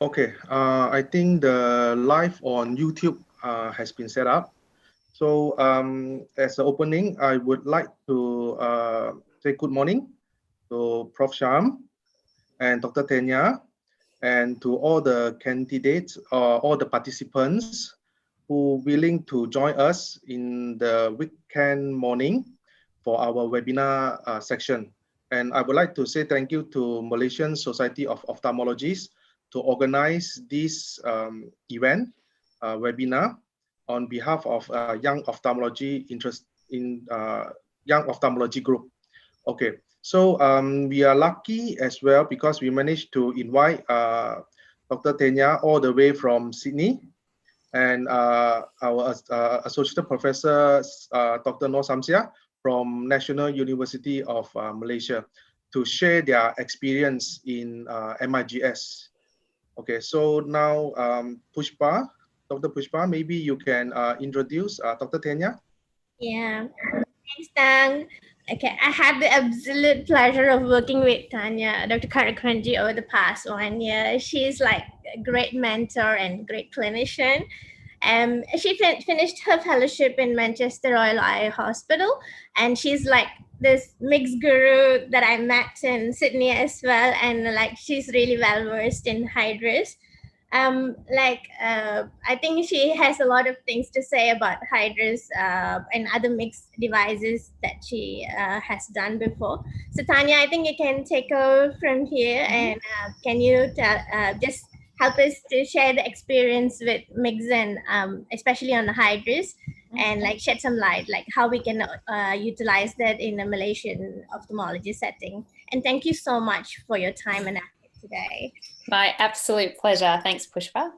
Okay, I think the live on YouTube has been set up. So as an opening, I would like to say good morning to Prof. Sham and Dr. Tanya, and to all the candidates, all the participants who willing to join us in the weekend morning for our webinar section. And I would like to say thank you to Malaysian Society of Ophthalmologists to organize this event webinar on behalf of Young Ophthalmology interest in Young Ophthalmology Group. Okay, so we are lucky as well because we managed to invite Dr. Tanya all the way from Sydney, and our Associate Professor Dr. Noor Samsia from National University of Malaysia to share their experience in MIGS. Okay, so now Pushpa, Dr. Pushpa, maybe you can introduce Dr. Tanya. Yeah, thanks, Tang. Okay, I had the absolute pleasure of working with Tanya, Dr. Karakranji, over the past 1 year. She's like a great mentor and great clinician. She finished her fellowship in Manchester Royal Eye Hospital, and she's like this MIGS guru that I met in Sydney as well. And like she's really well versed in Hydrus. I think she has a lot of things to say about Hydrus and other mixed devices that she has done before. So Tanya, I think you can take over from here, and can you just help us to share the experience with MIGS and especially on the Hydrus, and like shed some light, like how we can utilize that in a Malaysian ophthalmology setting. And thank you so much for your time and effort today. My absolute pleasure. Thanks, Pushpa.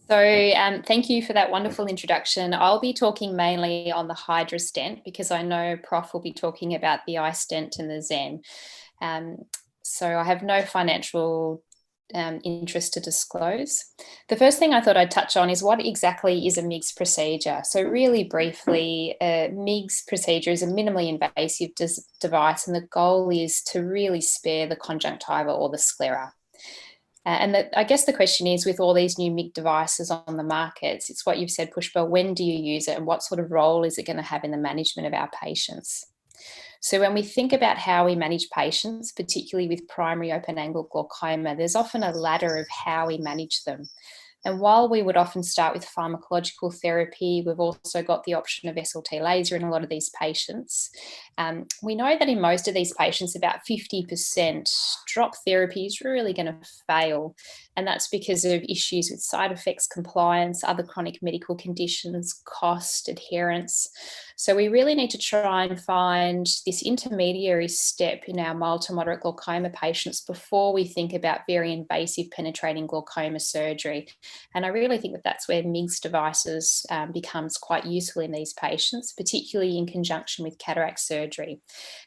So thank you for that wonderful introduction. I'll be talking mainly on the Hydrus stent because I know Prof will be talking about the iStent and the Zen. So I have no financial interest to disclose. The first thing I thought I'd touch on is what exactly is a MIGS procedure. So really briefly, a MIGS procedure is a minimally invasive device, and the goal is to really spare the conjunctiva or the sclera. I guess the question is, with all these new MIG devices on the markets, it's what you've said, Pushpa, when do you use it and what sort of role is it going to have in the management of our patients? So when we think about how we manage patients, particularly with primary open-angle glaucoma, there's often a ladder of how we manage them. And while we would often start with pharmacological therapy, we've also got the option of SLT laser in a lot of these patients. We know that in most of these patients, about 50% drop therapy is really going to fail. And that's because of issues with side effects, compliance, other chronic medical conditions, cost, adherence. So we really need to try and find this intermediary step in our mild to moderate glaucoma patients before we think about very invasive penetrating glaucoma surgery. And I really think that that's where MIGS devices becomes quite useful in these patients, particularly in conjunction with cataract surgery.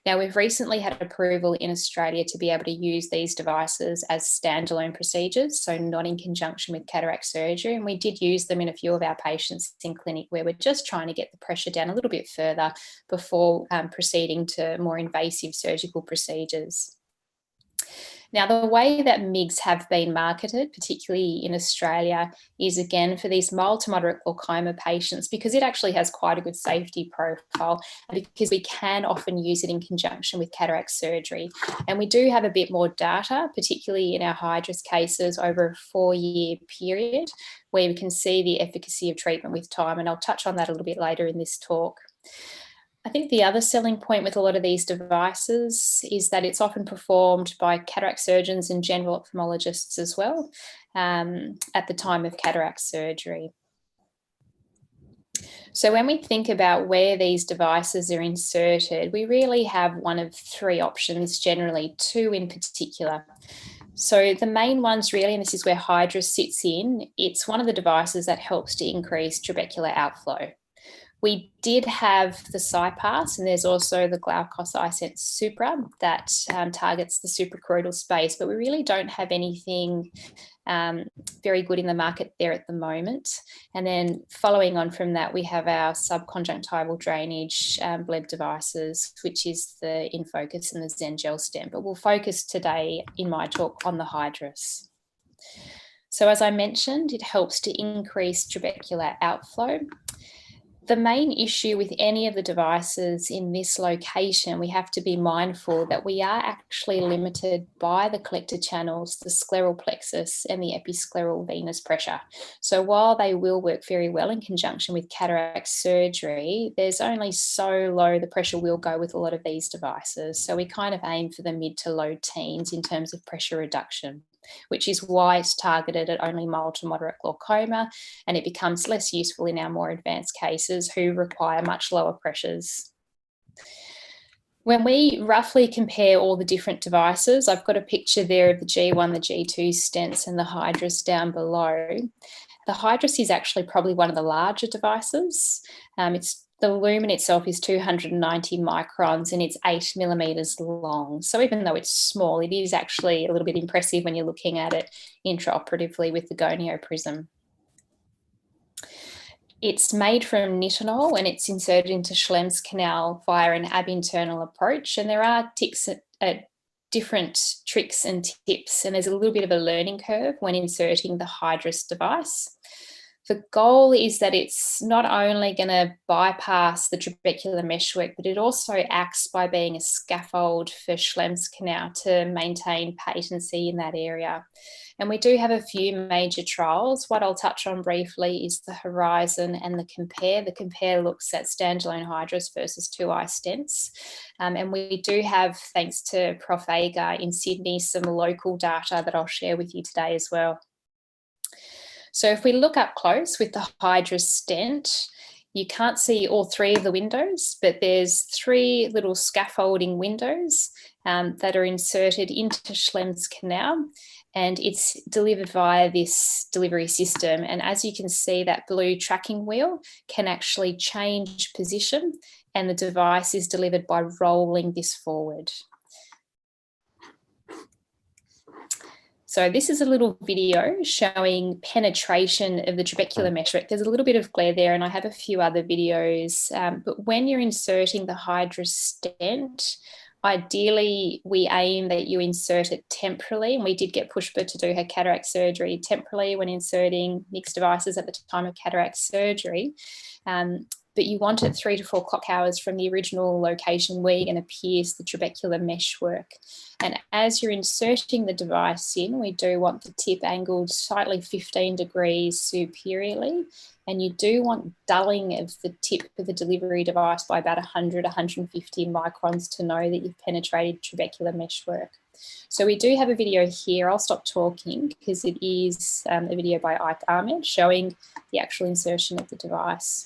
Now, we've recently had approval in Australia to be able to use these devices as standalone procedures, so not in conjunction with cataract surgery. And we did use them in a few of our patients in clinic where we're just trying to get the pressure down a little bit further before proceeding to more invasive surgical procedures. Now, the way that MIGS have been marketed, particularly in Australia, is again for these mild to moderate glaucoma patients because it actually has quite a good safety profile and because we can often use it in conjunction with cataract surgery. And we do have a bit more data, particularly in our Hydrus cases over a 4-year period, where we can see the efficacy of treatment with time. And I'll touch on that a little bit later in this talk. I think the other selling point with a lot of these devices is that it's often performed by cataract surgeons and general ophthalmologists as well at the time of cataract surgery. So when we think about where these devices are inserted, we really have one of 3 options, generally 2 in particular. So the main ones really, and this is where Hydrus sits in, it's one of the devices that helps to increase trabecular outflow. We did have the SciPass, and there's also the Glaucoma iStent Supra that targets the suprachoroidal space, but we really don't have anything very good in the market there at the moment. And then following on from that, we have our subconjunctival drainage bleb devices, which is the InFocus and the Zen gel stent. But we'll focus today in my talk on the Hydrus. So as I mentioned, it helps to increase trabecular outflow. The main issue with any of the devices in this location, we have to be mindful that we are actually limited by the collector channels, the scleral plexus and the episcleral venous pressure. So while they will work very well in conjunction with cataract surgery, there's only so low the pressure will go with a lot of these devices. So we kind of aim for the mid to low teens in terms of pressure reduction, which is why it's targeted at only mild to moderate glaucoma, and it becomes less useful in our more advanced cases who require much lower pressures. When we roughly compare all the different devices, I've got a picture there of the G1, the G2 stents and the Hydrus down below. The Hydrus is actually probably one of the larger devices. The lumen itself is 290 microns and it's 8 millimeters long. So even though it's small, it is actually a little bit impressive when you're looking at it intraoperatively with the gonio prism. It's made from nitinol and it's inserted into Schlemm's canal via an ab-internal approach. And there are different tricks and tips, and there's a little bit of a learning curve when inserting the Hydrus device. The goal is that it's not only going to bypass the trabecular meshwork, but it also acts by being a scaffold for Schlemm's canal to maintain patency in that area. And we do have a few major trials. What I'll touch on briefly is the Horizon and the Compare. The Compare looks at standalone Hydrus versus 2 iStents. And we do have, thanks to Prof. Agar in Sydney, some local data that I'll share with you today as well. So if we look up close with the Hydrus stent, you can't see all 3 of the windows, but there's 3 little scaffolding windows that are inserted into Schlemm's canal, and it's delivered via this delivery system. And as you can see, that blue tracking wheel can actually change position, and the device is delivered by rolling this forward. So this is a little video showing penetration of the trabecular meshwork. There's a little bit of glare there, and I have a few other videos. But when you're inserting the Hydrus stent, ideally we aim that you insert it temporally. And we did get Pushpa to do her cataract surgery temporally when inserting MIGS devices at the time of cataract surgery. But you want it 3 to 4 clock hours from the original location where you're going to pierce the trabecular meshwork. And as you're inserting the device in, we do want the tip angled slightly 15 degrees superiorly. And you do want dulling of the tip of the delivery device by about 100, 150 microns to know that you've penetrated trabecular meshwork. So we do have a video here. I'll stop talking because it is a video by Ike Ahmed showing the actual insertion of the device.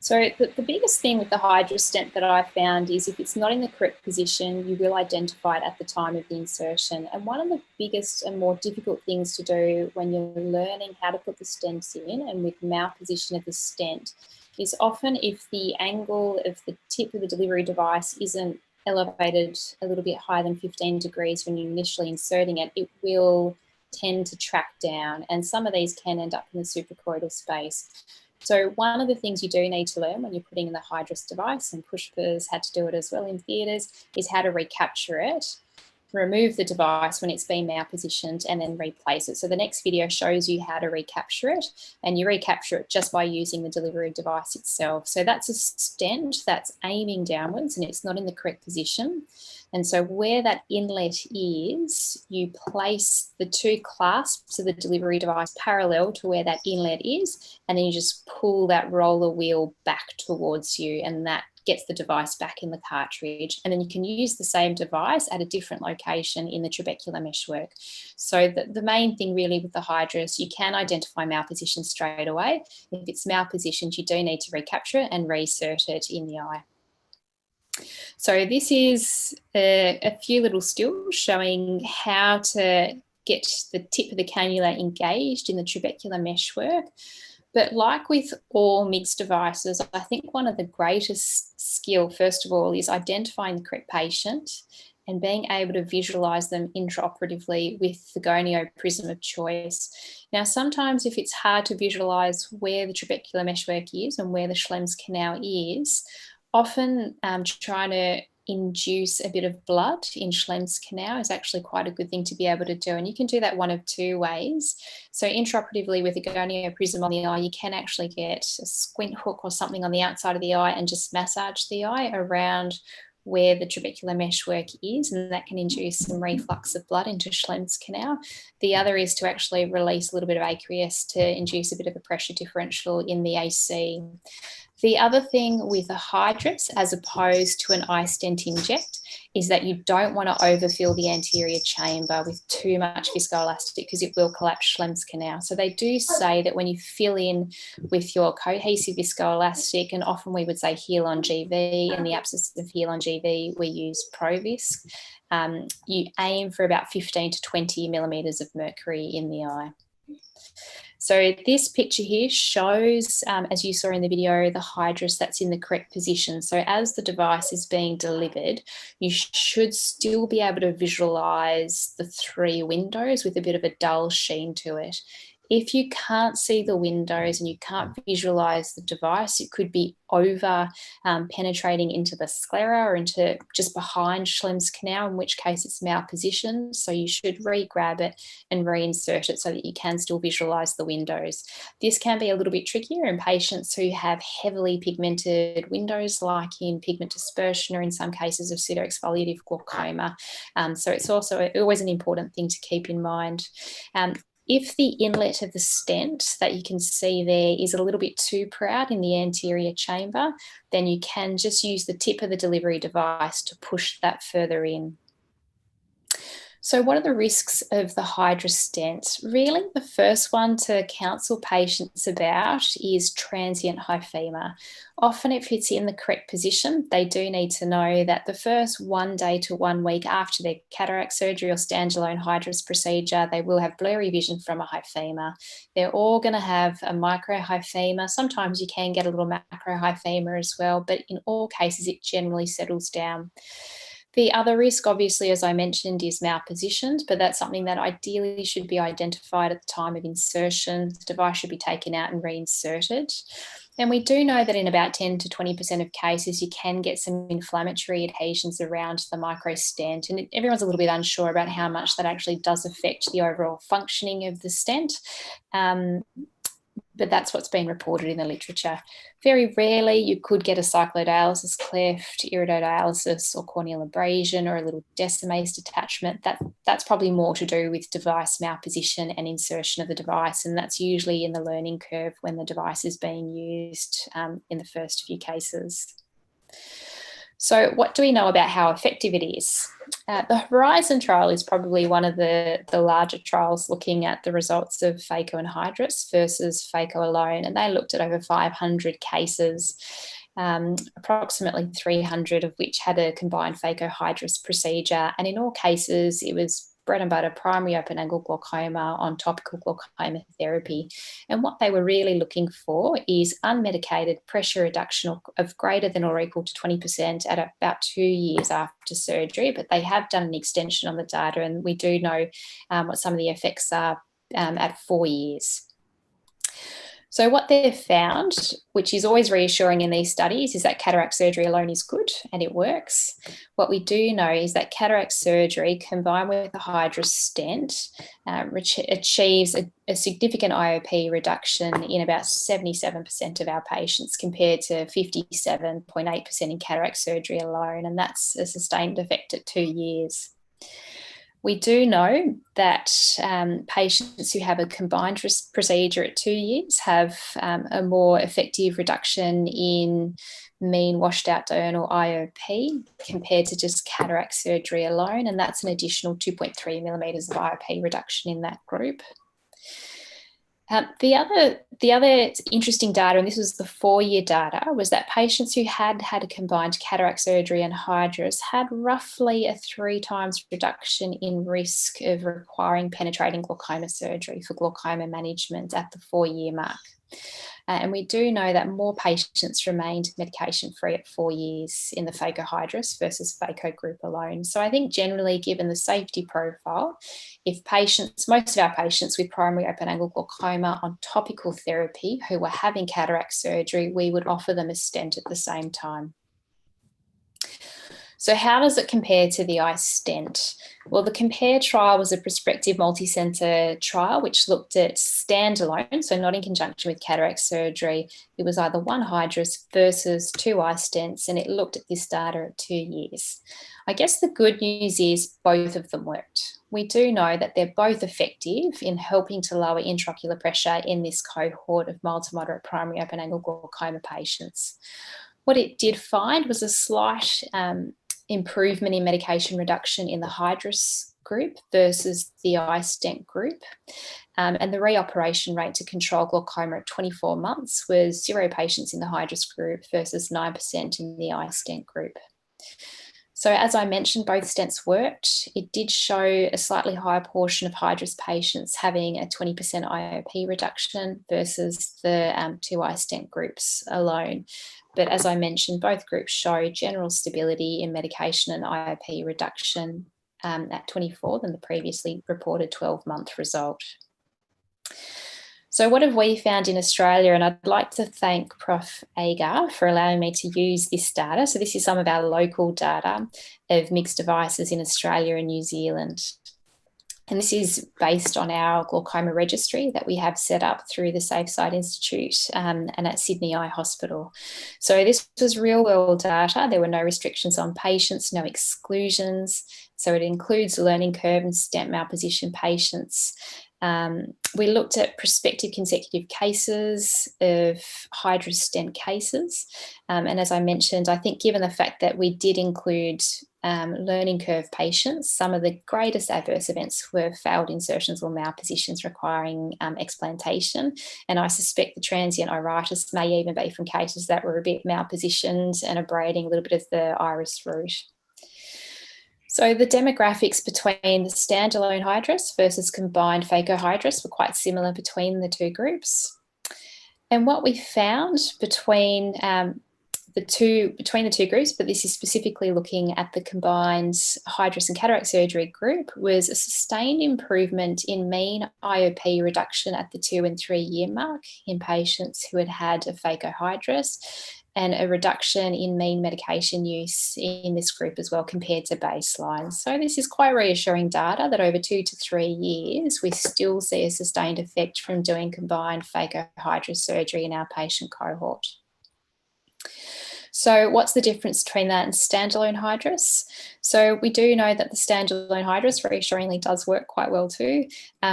So the biggest thing with the Hydrus stent that I found is if it's not in the correct position, you will identify it at the time of the insertion. And one of the biggest and more difficult things to do when you're learning how to put the stents in and with malposition of the stent is often if the angle of the tip of the delivery device isn't elevated a little bit higher than 15 degrees when you're initially inserting it, it will tend to track down. And some of these can end up in the suprachoroidal space. So one of the things you do need to learn when you're putting in the Hydrus device, and Pushpa's had to do it as well in theatres, is how to recapture it, remove the device when it's been malpositioned, and then replace it. So the next video shows you how to recapture it, and you recapture it just by using the delivery device itself. So that's a stent that's aiming downwards and it's not in the correct position. And so where that inlet is, you place the two clasps of the delivery device parallel to where that inlet is, and then you just pull that roller wheel back towards you, and that gets the device back in the cartridge. And then you can use the same device at a different location in the trabecular meshwork. So the main thing really with the Hydrus, you can identify malposition straight away. If it's malpositioned, you do need to recapture it and reinsert it in the eye. So this is a few little stills showing how to get the tip of the cannula engaged in the trabecular meshwork. But like with all MIGS devices, I think one of the greatest skill, first of all, is identifying the correct patient and being able to visualize them intraoperatively with the gonio prism of choice. Now, sometimes if it's hard to visualize where the trabecular meshwork is and where the Schlemm's canal is, often trying to induce a bit of blood in Schlemm's canal is actually quite a good thing to be able to do. And you can do that one of two ways. So intraoperatively with a gonio prism on the eye, you can actually get a squint hook or something on the outside of the eye and just massage the eye around where the trabecular meshwork is, and that can induce some reflux of blood into Schlemm's canal. The other is to actually release a little bit of aqueous to induce a bit of a pressure differential in the AC. The other thing with a Hydrus, as opposed to an iStent inject, is that you don't want to overfill the anterior chamber with too much viscoelastic because it will collapse Schlemm's canal. So they do say that when you fill in with your cohesive viscoelastic, and often we would say Heal-On GV, in the absence of Heal-On GV, we use ProVisc, you aim for about 15 to 20 millimeters of mercury in the eye. So this picture here shows, as you saw in the video, the Hydrus that's in the correct position. So as the device is being delivered, you should still be able to visualize the three windows with a bit of a dull sheen to it. If you can't see the windows and you can't visualize the device, it could be over penetrating into the sclera or into just behind Schlemm's canal, in which case it's malpositioned. So you should re-grab it and reinsert it so that you can still visualize the windows. This can be a little bit trickier in patients who have heavily pigmented windows, like in pigment dispersion or in some cases of pseudoexfoliative glaucoma. So it's also always an important thing to keep in mind. If the inlet of the stent that you can see there is a little bit too proud in the anterior chamber, then you can just use the tip of the delivery device to push that further in. So what are the risks of the Hydrus stent? Really, the first one to counsel patients about is transient hyphema. Often if it's in the correct position, they do need to know that the first 1 day to 1 week after their cataract surgery or standalone Hydrus procedure, they will have blurry vision from a hyphema. They're all going to have a microhyphema. Sometimes you can get a little macrohyphema as well, but in all cases, it generally settles down. The other risk, obviously, as I mentioned, is malpositioned, but that's something that ideally should be identified at the time of insertion. The device should be taken out and reinserted. And we do know that in about 10 to 20% of cases, you can get some inflammatory adhesions around the microstent. And everyone's a little bit unsure about how much that actually does affect the overall functioning of the stent. But that's what's been reported in the literature. Very rarely you could get a cyclodialysis cleft, iridodialysis or corneal abrasion or a little decimase detachment. That's probably more to do with device malposition and insertion of the device, and that's usually in the learning curve when the device is being used in the first few cases. So what do we know about how effective it is? The Horizon trial is probably one of the larger trials looking at the results of phaco and Hydrus versus phaco alone, and they looked at over 500 cases, approximately 300 of which had a combined phaco Hydrus procedure, and in all cases it was bread and butter primary open-angle glaucoma on topical glaucoma therapy. And what they were really looking for is unmedicated pressure reduction of greater than or equal to 20% at about 2 years after surgery. But they have done an extension on the data, and we do know what some of the effects are at 4 years. So what they've found, which is always reassuring in these studies, is that cataract surgery alone is good and it works. What we do know is that cataract surgery combined with a Hydrus stent achieves a significant IOP reduction in about 77% of our patients compared to 57.8% in cataract surgery alone, and that's a sustained effect at 2 years. We do know that patients who have a combined procedure at 2 years have a more effective reduction in mean washed out diurnal IOP compared to just cataract surgery alone, and that's an additional 2.3 millimetres of IOP reduction in that group. The other interesting data, and this was the 4-year data, was that patients who had had a combined cataract surgery and Hydrus had roughly a 3 times reduction in risk of requiring penetrating glaucoma surgery for glaucoma management at the 4-year mark. And we do know that more patients remained medication-free at 4 years in the phaco Hydrus versus phaco group alone. So I think generally, given the safety profile, if most of our patients with primary open-angle glaucoma on topical therapy who were having cataract surgery, we would offer them a stent at the same time. So how does it compare to the iStent? Well, the COMPARE trial was a prospective multi-centre trial which looked at standalone, so not in conjunction with cataract surgery. It was either 1 Hydrus versus 2 iStents, and it looked at this data at 2 years. I guess the good news is both of them worked. We do know that they're both effective in helping to lower intraocular pressure in this cohort of mild to moderate primary open-angle glaucoma patients. What it did find was a slight improvement in medication reduction in the Hydrus group versus the iStent group. And the reoperation rate to control glaucoma at 24 months was 0 patients in the Hydrus group versus 9% in the iStent group. So as I mentioned, both stents worked. It did show a slightly higher portion of Hydrus patients having a 20% IOP reduction versus the 2 iStent groups alone. But as I mentioned, both groups show general stability in medication and IOP reduction at 24 than the previously reported 12-month result. So what have we found in Australia? And I'd like to thank Prof. Agar for allowing me to use this data. So this is some of our local data of MIGS devices in Australia and New Zealand. And this is based on our glaucoma registry that we have set up through the Safe Sight Institute and at Sydney Eye Hospital. So this was real world data. There were no restrictions on patients, no exclusions. So it includes learning curve and stent malposition patients. We looked at prospective consecutive cases of Hydrus stent cases. And as I mentioned, I think given the fact that we did include learning curve patients, some of the greatest adverse events were failed insertions or malpositions requiring explantation. And I suspect the transient iritis may even be from cases that were a bit malpositioned and abrading a little bit of the iris root. So the demographics between the standalone Hydrus versus combined phaco Hydrus were quite similar between the two groups. And what we found between the two groups, but this is specifically looking at the combined Hydrus and cataract surgery group, was a sustained improvement in mean IOP reduction at the 2 and 3 year mark in patients who had had a phaco Hydrus, and a reduction in mean medication use in this group as well compared to baseline. So this is quite reassuring data that over 2 to 3 years, we still see a sustained effect from doing combined phaco Hydrus surgery in our patient cohort. So what's the difference between that and standalone Hydrus? So we do know that the standalone Hydrus reassuringly does work quite well too.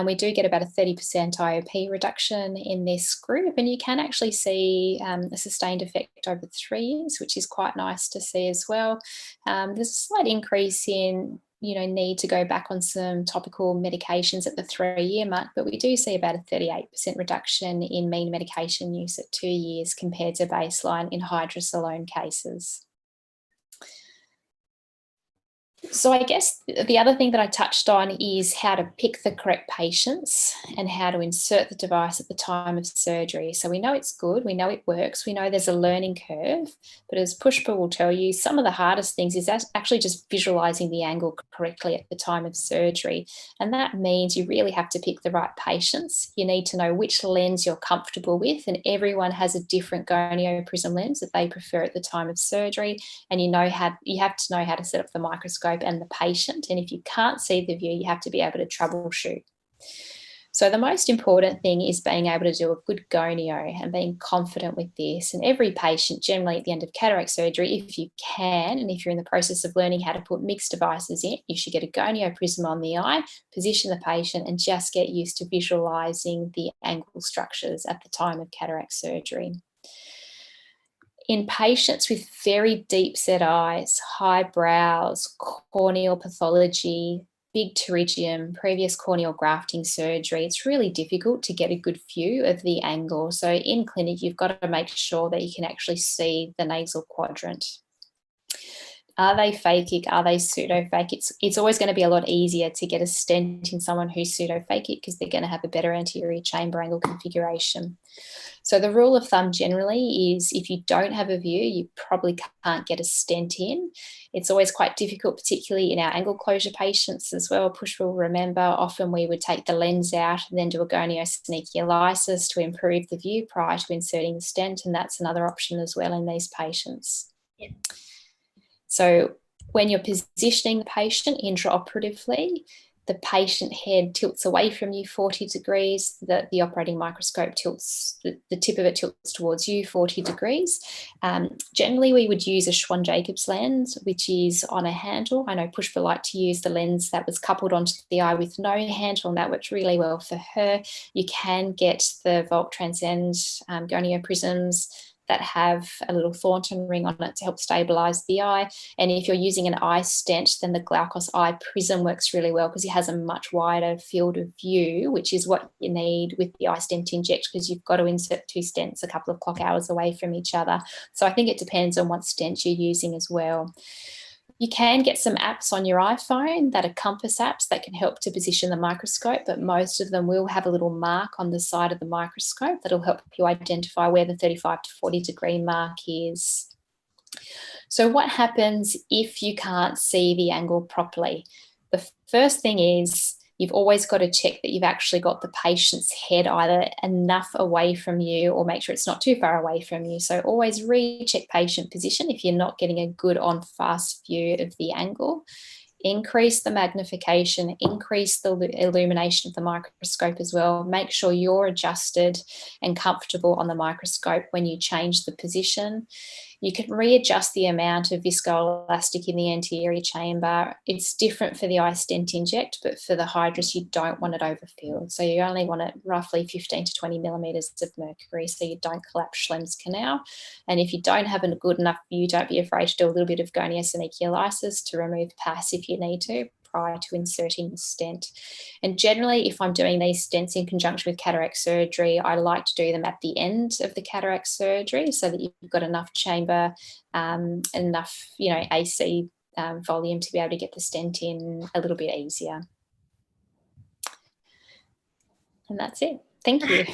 We do get about a 30% IOP reduction in this group, and you can actually see a sustained effect over 3 years, which is quite nice to see as well. There's a slight increase in need to go back on some topical medications at the 3-year mark, but we do see about a 38% reduction in mean medication use at 2 years compared to baseline in Hydrus alone cases. So I guess the other thing that I touched on is how to pick the correct patients and how to insert the device at the time of surgery. So we know it's good, we know it works, we know there's a learning curve, but as Pushpa will tell you, some of the hardest things is actually just visualizing the angle correctly at the time of surgery. And that means you really have to pick the right patients. You need to know which lens you're comfortable with, and everyone has a different gonio prism lens that they prefer at the time of surgery. And you have to know how to set up the microscope and the patient, and if you can't see the view, you have to be able to troubleshoot. So the most important thing is being able to do a good gonio and being confident with this. And every patient, generally at the end of cataract surgery, if you can, and if you're in the process of learning how to put MIGS devices in, you should get a gonio prism on the eye, position the patient, and just get used to visualizing the angle structures at the time of cataract surgery. In patients with very deep set eyes, high brows, corneal pathology, big pterygium, previous corneal grafting surgery, it's really difficult to get a good view of the angle. So in clinic, you've got to make sure that you can actually see the nasal quadrant. Are they phakic? Are they pseudo-phakic? It's always going to be a lot easier to get a stent in someone who's pseudo-phakic because they're going to have a better anterior chamber angle configuration. So the rule of thumb generally is if you don't have a view, you probably can't get a stent in. It's always quite difficult, particularly in our angle closure patients as well. Push will remember, often we would take the lens out and then do a goniosynechiolysis to improve the view prior to inserting the stent, and that's another option as well in these patients. Yeah. So when you're positioning the patient intraoperatively, the patient head tilts away from you 40 degrees, the operating microscope tilts, the tip of it tilts towards you 40 degrees. Generally, we would use a Schwann-Jacobs lens, which is on a handle. I know Pushpa liked to use the lens that was coupled onto the eye with no handle, and that worked really well for her. You can get the Volt Transcend gonio prisms that have a little Thornton ring on it to help stabilize the eye. And if you're using an iStent, then the Glaucos eye prism works really well because it has a much wider field of view, which is what you need with the iStent inject, because you've got to insert 2 stents a couple of clock hours away from each other. So I think it depends on what stent you're using as well. You can get some apps on your iPhone that are compass apps that can help to position the microscope, but most of them will have a little mark on the side of the microscope that'll help you identify where the 35 to 40 degree mark is. So what happens if you can't see the angle properly? The first thing is you've always got to check that you've actually got the patient's head either enough away from you or make sure it's not too far away from you. So always recheck patient position if you're not getting a good on fast view of the angle. Increase the magnification, increase the illumination of the microscope as well. Make sure you're adjusted and comfortable on the microscope when you change the position. You can readjust the amount of viscoelastic in the anterior chamber. It's different for the iStent inject, but for the Hydrus, you don't want it overfilled. So you only want it roughly 15 to 20 millimeters of mercury so you don't collapse Schlemm's canal. And if you don't have a good enough view, don't be afraid to do a little bit of goniosynechiolysis to remove pus if you need to prior to inserting the stent. And generally, if I'm doing these stents in conjunction with cataract surgery, I like to do them at the end of the cataract surgery so that you've got enough chamber, enough, AC volume to be able to get the stent in a little bit easier. And that's it. Thank you.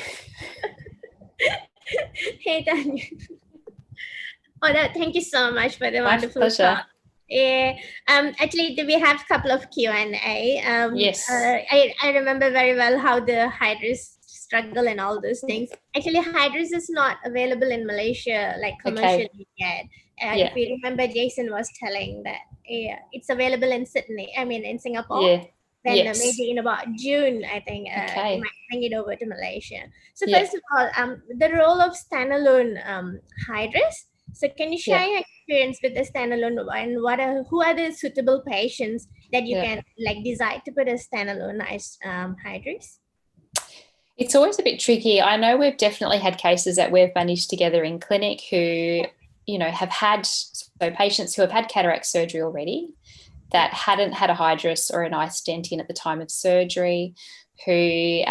Hey, Tanya. Thank you so much for the My wonderful pleasure. talk. Actually, we have a couple of Q&A. Yes. I remember very well how the Hydrus struggle and all those things. Actually, Hydrus is not available in Malaysia, like commercially yet. Yeah. If you remember, Jason was telling that it's available in in Singapore. Yeah. Then Yes. maybe in about June, I think, Okay. they might bring it over to Malaysia. So Yeah. first of all, the role of standalone Hydrus, So can you share your experience with the standalone, and who are the suitable patients that you can like decide to put a standalone Hydrus? It's always a bit tricky. I know we've definitely had cases that we've managed together in clinic who, you know, have had, so patients who have had cataract surgery already that hadn't had a Hydrus or an iStent in at the time of surgery, who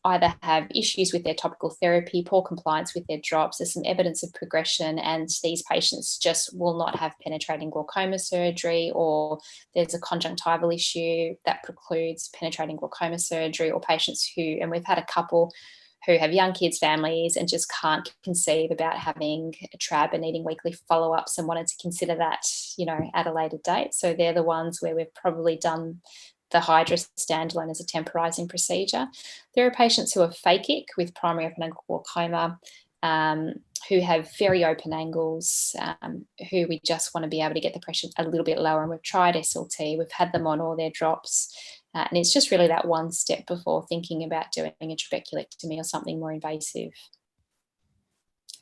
either have issues with their topical therapy, poor compliance with their drops, there's some evidence of progression, and these patients just will not have penetrating glaucoma surgery, or there's a conjunctival issue that precludes penetrating glaucoma surgery, or patients who, and we've had a couple who have young kids, families, and just can't conceive about having a trab and needing weekly follow-ups and wanted to consider that, you know, at a later date. So they're the ones where we've probably done the Hydrus standalone as a temporizing procedure. There are patients who are phakic with primary open angle glaucoma, who have very open angles, who we just want to be able to get the pressure a little bit lower. And we've tried SLT, we've had them on all their drops. And it's just really that one step before thinking about doing a trabeculectomy or something more invasive.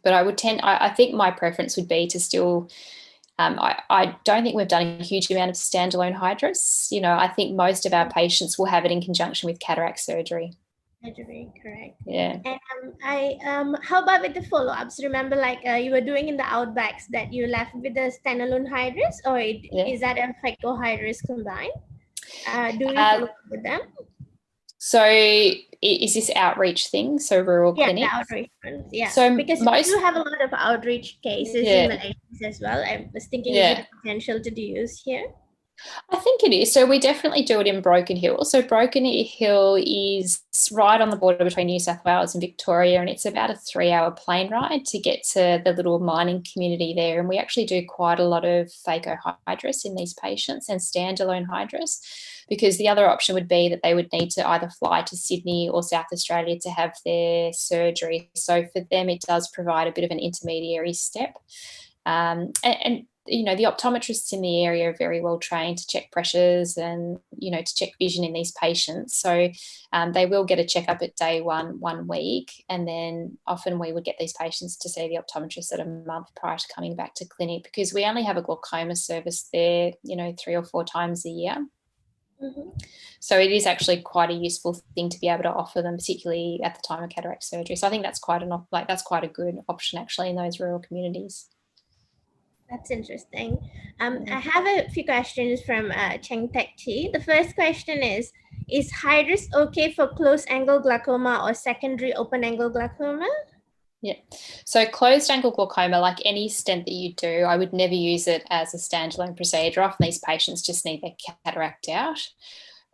But I think my preference would be to still, I don't think we've done a huge amount of standalone Hydrus. You know, I think most of our patients will have it in conjunction with cataract surgery. Surgery, correct. Yeah. And how about with the follow-ups? Remember, like you were doing in the outbacks, that you left with the standalone Hydrus, or is that a phaco Hydrus combined? Do we follow up with them? So is this outreach thing? So rural clinics? Yeah, the outreach ones. Yeah, so because we do have a lot of outreach cases in Malaysia as well. I was thinking, is it a potential to do use here? I think it is. So we definitely do it in Broken Hill. So Broken Hill is right on the border between New South Wales and Victoria, and it's about a 3-hour plane ride to get to the little mining community there. And we actually do quite a lot of phaco Hydrus in these patients and standalone Hydrus, because the other option would be that they would need to either fly to Sydney or South Australia to have their surgery. So for them, it does provide a bit of an intermediary step. And you know, the optometrists in the area are very well trained to check pressures and, you know, to check vision in these patients. So they will get a checkup at day one week. And then often we would get these patients to see the optometrist at a month prior to coming back to clinic, because we only have a glaucoma service there, you know, 3 or 4 times a year. Mm-hmm. So it is actually quite a useful thing to be able to offer them, particularly at the time of cataract surgery. So I think that's quite a good option actually in those rural communities. That's interesting. I have a few questions from Cheng Tek Chi. The first question is Hydrus okay for closed angle glaucoma or secondary open angle glaucoma? Yeah. So closed angle glaucoma, like any stent that you do, I would never use it as a standalone procedure. Often these patients just need their cataract out.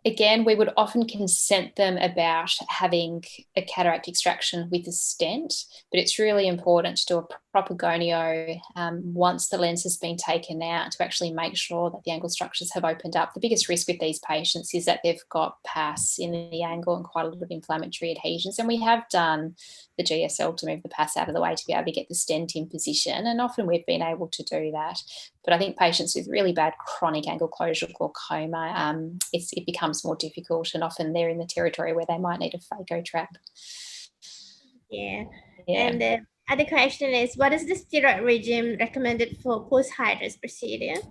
Again, we would often consent them about having a cataract extraction with a stent, but it's really important to do a proper gonio once the lens has been taken out, to actually make sure that the angle structures have opened up. The biggest risk with these patients is that they've got pus in the angle and quite a lot of inflammatory adhesions. And we have done the GSL to move the pus out of the way to be able to get the stent in position. And often we've been able to do that. But I think patients with really bad chronic angle closure glaucoma, it becomes more difficult, and often they're in the territory where they might need a phaco trap. Yeah. And the other question is, what is the steroid regime recommended for post-Hydrus procedure?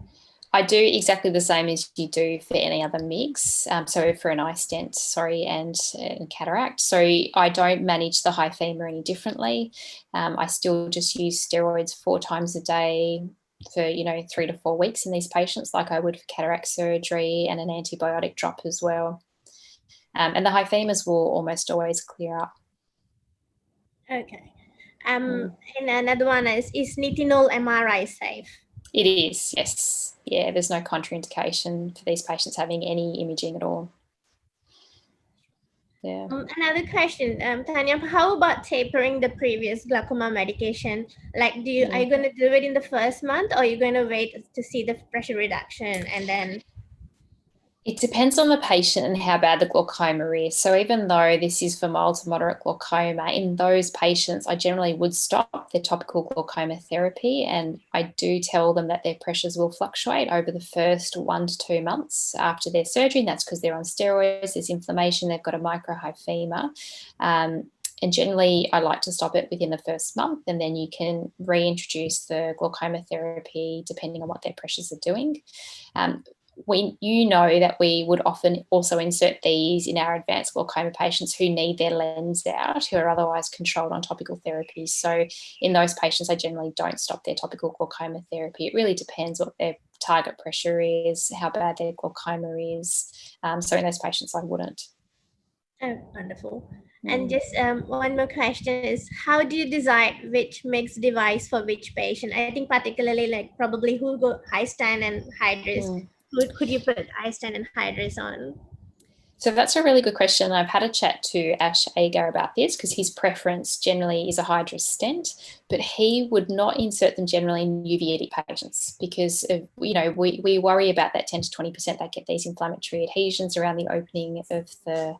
I do exactly the same as you do for any other MIGS, so for an iStent, and cataract. So I don't manage the high femur any differently. I still just use steroids 4 times a day for, 3 to 4 weeks in these patients, like I would for cataract surgery, and an antibiotic drop as well. And the high femurs will almost always clear up. Okay. And another one is nitinol MRI safe? It is, yes. Yeah, there's no contraindication for these patients having any imaging at all. Yeah. Another question, Tanya, how about tapering the previous glaucoma medication? Like, are you going to do it in the first month, or are you going to wait to see the pressure reduction and then? It depends on the patient and how bad the glaucoma is. So even though this is for mild to moderate glaucoma, in those patients, I generally would stop their topical glaucoma therapy, and I do tell them that their pressures will fluctuate over the first 1 to 2 months after their surgery, and that's because they're on steroids, there's inflammation, they've got a microhigh femur. And generally, I like to stop it within the first month, and then you can reintroduce the glaucoma therapy depending on what their pressures are doing. You know that we would often also insert these in our advanced glaucoma patients who need their lens out, who are otherwise controlled on topical therapies. So in those patients, I generally don't stop their topical glaucoma therapy. It really depends what their target pressure is, how bad their glaucoma is. So in those patients, I wouldn't. Oh, wonderful. And just one more question is, how do you decide which MIGS device for which patient? I think particularly like probably who go iStent and Hydrus. Could you put iStent and Hydrus on? So that's a really good question. I've had a chat to Ash Agar about this because his preference generally is a Hydrus stent, but he would not insert them generally in uveitic patients because of, we worry about that 10 to 20% that get these inflammatory adhesions around the opening of the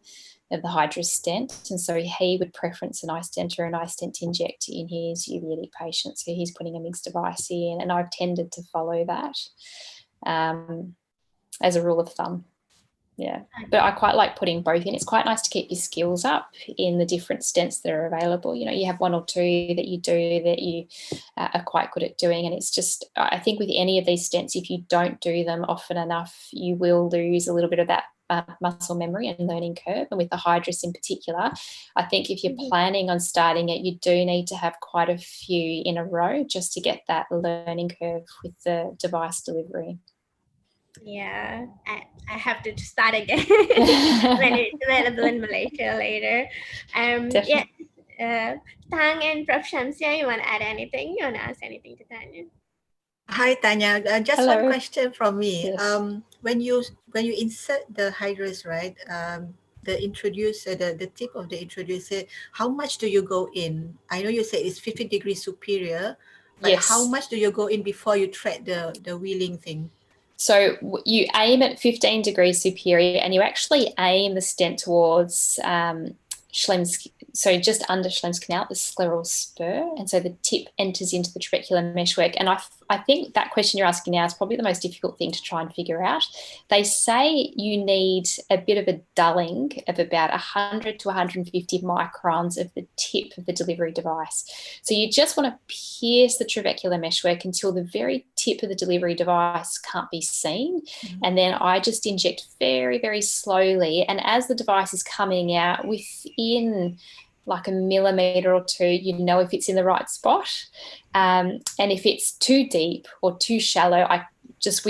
Hydrus stent. And so he would preference an iStent or an iStent inject in his uveitic patients. So he's putting a MIGS device in, and I've tended to follow that as a rule of thumb. Yeah, but I quite like putting both in. It's quite nice to keep your skills up in the different stents that are available. You have one or two that you do that you are quite good at doing. And it's just, I think with any of these stents, if you don't do them often enough, you will lose a little bit of that muscle memory and learning curve. And with the Hydrus in particular, I think if you're planning on starting it, you do need to have quite a few in a row just to get that learning curve with the device delivery. Yeah, I have to start again when it's available in Malaysia later. Tang and Prof. Shamsia, you want to add anything? You want to ask anything to Tanya? Hi, Tanya. Just Hello. one question from me. Yes. When you insert the Hydrus, right? The introducer, the tip of the introducer, how much do you go in? I know you said it's 50 degrees superior, but Yes. how much do you go in before you thread the wheeling thing? So you aim at 15 degrees superior, and you actually aim the stent towards Schlemm's, so just under Schlemm's canal, the scleral spur, and so the tip enters into the trabecular meshwork. And I think that question you're asking now is probably the most difficult thing to try and figure out. They say you need a bit of a dulling of about 100 to 150 microns of the tip of the delivery device. So you just want to pierce the trabecular meshwork until the very tip of the delivery device can't be seen. And then I just inject very, very slowly. And as the device is coming out within like a millimetre or two, you know if it's in the right spot. And if it's too deep or too shallow, I just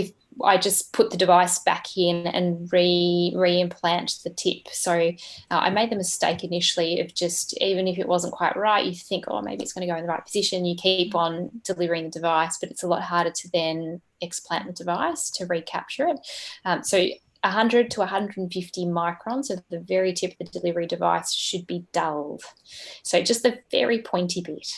put the device back in and re-implant the tip. So I made the mistake initially of just, even if it wasn't quite right, you think, oh, maybe it's going to go in the right position. You keep on delivering the device, but it's a lot harder to then explant the device to recapture it. So 100 to 150 microns of the very tip of the delivery device should be dulled. So just the very pointy bit.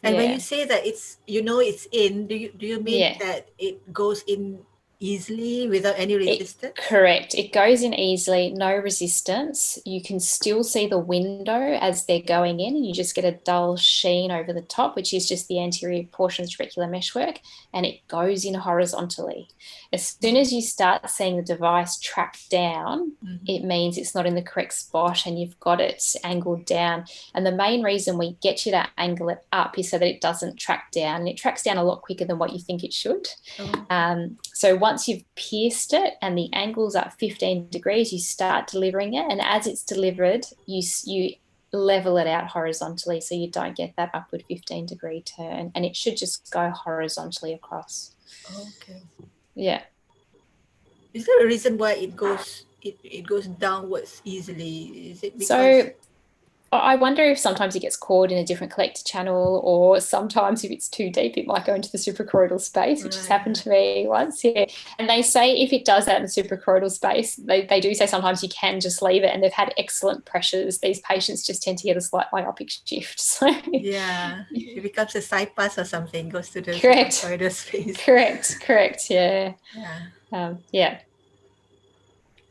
And when you say that it's in, do you mean that it goes in easily without any resistance? Correct. It goes in easily, no resistance. You can still see the window as they're going in, and you just get a dull sheen over the top, which is just the anterior portion of the trabecular meshwork, and it goes in horizontally. As soon as you start seeing the device track down, it means it's not in the correct spot and you've got it angled down. And the main reason we get you to angle it up is so that it doesn't track down, and it tracks down a lot quicker than what you think it should. So once you've pierced it and the angle's at 15 degrees, you start delivering it. And as it's delivered, you level it out horizontally so you don't get that upward 15-degree turn. And it should just go horizontally across. Okay. Yeah. Is there a reason why it goes downwards easily? Is it because... So I wonder if sometimes it gets caught in a different collector channel, or sometimes if it's too deep, it might go into the suprachoroidal space, which has happened to me once. Yeah. And they say if it does that in the suprachoroidal space, they do say sometimes you can just leave it, and they've had excellent pressures. These patients just tend to get a slight myopic shift. So yeah, it becomes a side pass or something, goes to the suprachoroidal space. Correct. Yeah. Yeah.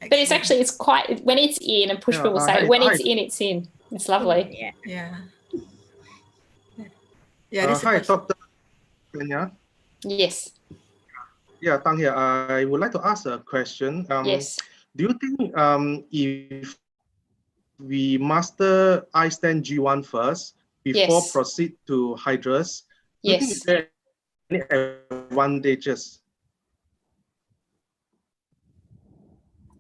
But it's actually, it's quite, when it's in, and Pushpa will say, when it's in, it's in. It's lovely. Yeah. Hi, Dr. Tanya. Yes. Yeah, Tanya, I would like to ask a question. Yes. Do you think if we master iStent G1 first before Yes. proceed to Hydrus. Do you think is Yes. there any advantages?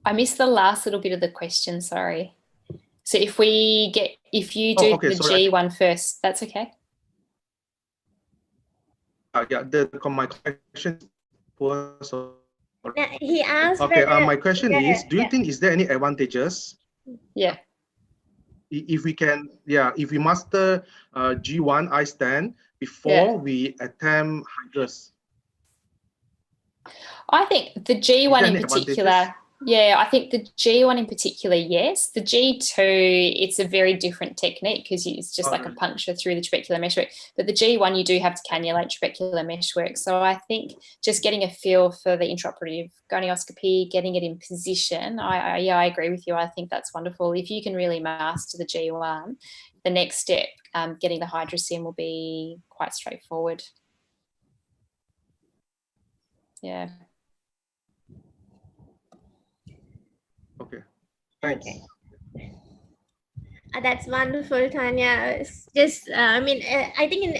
I missed the last little bit of the question, sorry. So if you do okay, the sorry, G1 first, that's okay? Yeah, my question was... He asked Okay, whether, my question is, do you think is there any advantages? Yeah. If we can, if we master G1 iStent before we attempt Hydrus? I think the G1 in particular, I think the G1 in particular, yes. The G2, it's a very different technique because it's just like a puncture through the trabecular meshwork. But the G1, you do have to cannulate trabecular meshwork. So I think just getting a feel for the intraoperative gonioscopy, getting it in position, I agree with you. I think that's wonderful. If you can really master the G1, the next step, getting the Hydrus in will be quite straightforward. Yeah. Okay, thanks. Okay. That's wonderful, Tanya. It's just, I mean, I think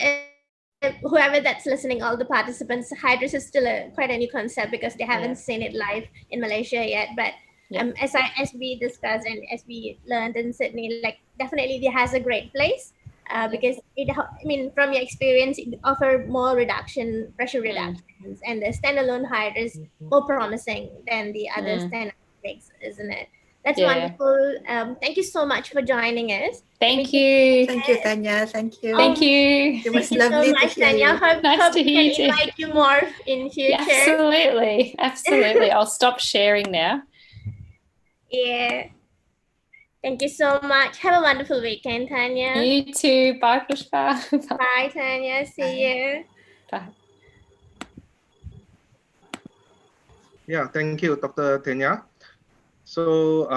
whoever that's listening, all the participants, Hydrus is still quite a new concept because they haven't seen it live in Malaysia yet. But as we discussed and as we learned in Sydney, like definitely it has a great place because I mean, from your experience, it offers more pressure reductions, and the standalone Hydrus is more promising than the other standalone MIGS, isn't it? That's wonderful. Thank you so much for joining us. Thank you. Thank you, Tanya. Thank you. Thank you. It was lovely to hear you. Nice to hear you. Invite you more in future. Absolutely. Absolutely. I'll stop sharing now. Yeah. Thank you so much. Have a wonderful weekend, Tanya. You too. Bye, Pushpa. Bye, Tanya. See you. Bye. Yeah, thank you, Dr. Tanya. So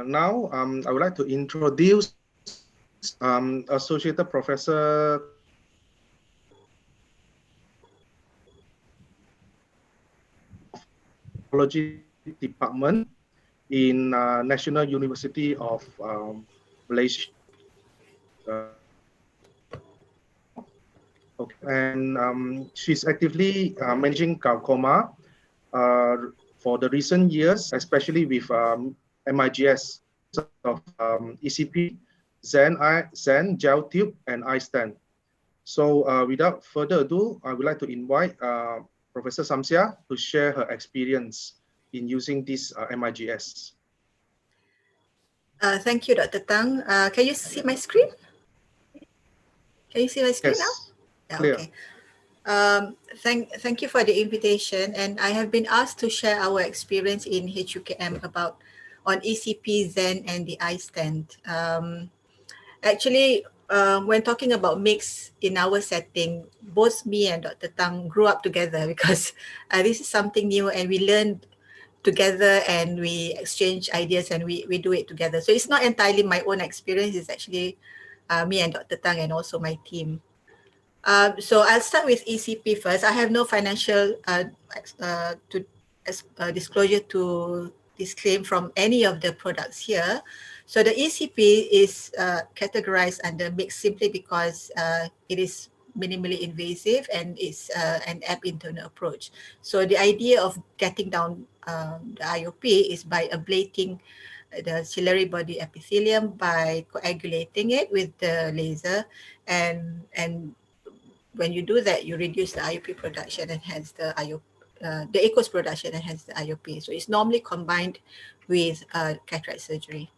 now I would like to introduce Associate Professor Technology Department in National University of Malaysia. Okay. And she's actively managing glaucoma for the recent years, especially with MIGS of ECP, Zen, Gel Tube, and iStent. So without further ado, I would like to invite Professor Samsia to share her experience in using this MIGS. Thank you, Dr. Tang. Can you see my screen? Can you see my screen now? Yeah, clear. Okay. Thank you for the invitation, and I have been asked to share our experience in HUKM on ECP, Zen, and the iStent. Actually, when talking about MIGS in our setting, both me and Dr. Tang grew up together because this is something new and we learned together and we exchange ideas and we do it together. So it's not entirely my own experience, it's actually me and Dr. Tang and also my team. So I'll start with ECP first. I have no financial disclosure to disclaim from any of the products here. So the ECP is categorized under MIGS simply because it is minimally invasive and it's an ab internal approach. So the idea of getting down the IOP is by ablating the ciliary body epithelium by coagulating it with the laser, and when you do that, you reduce the IOP production and hence the aqueous production and hence the IOP. So it's normally combined with cataract surgery.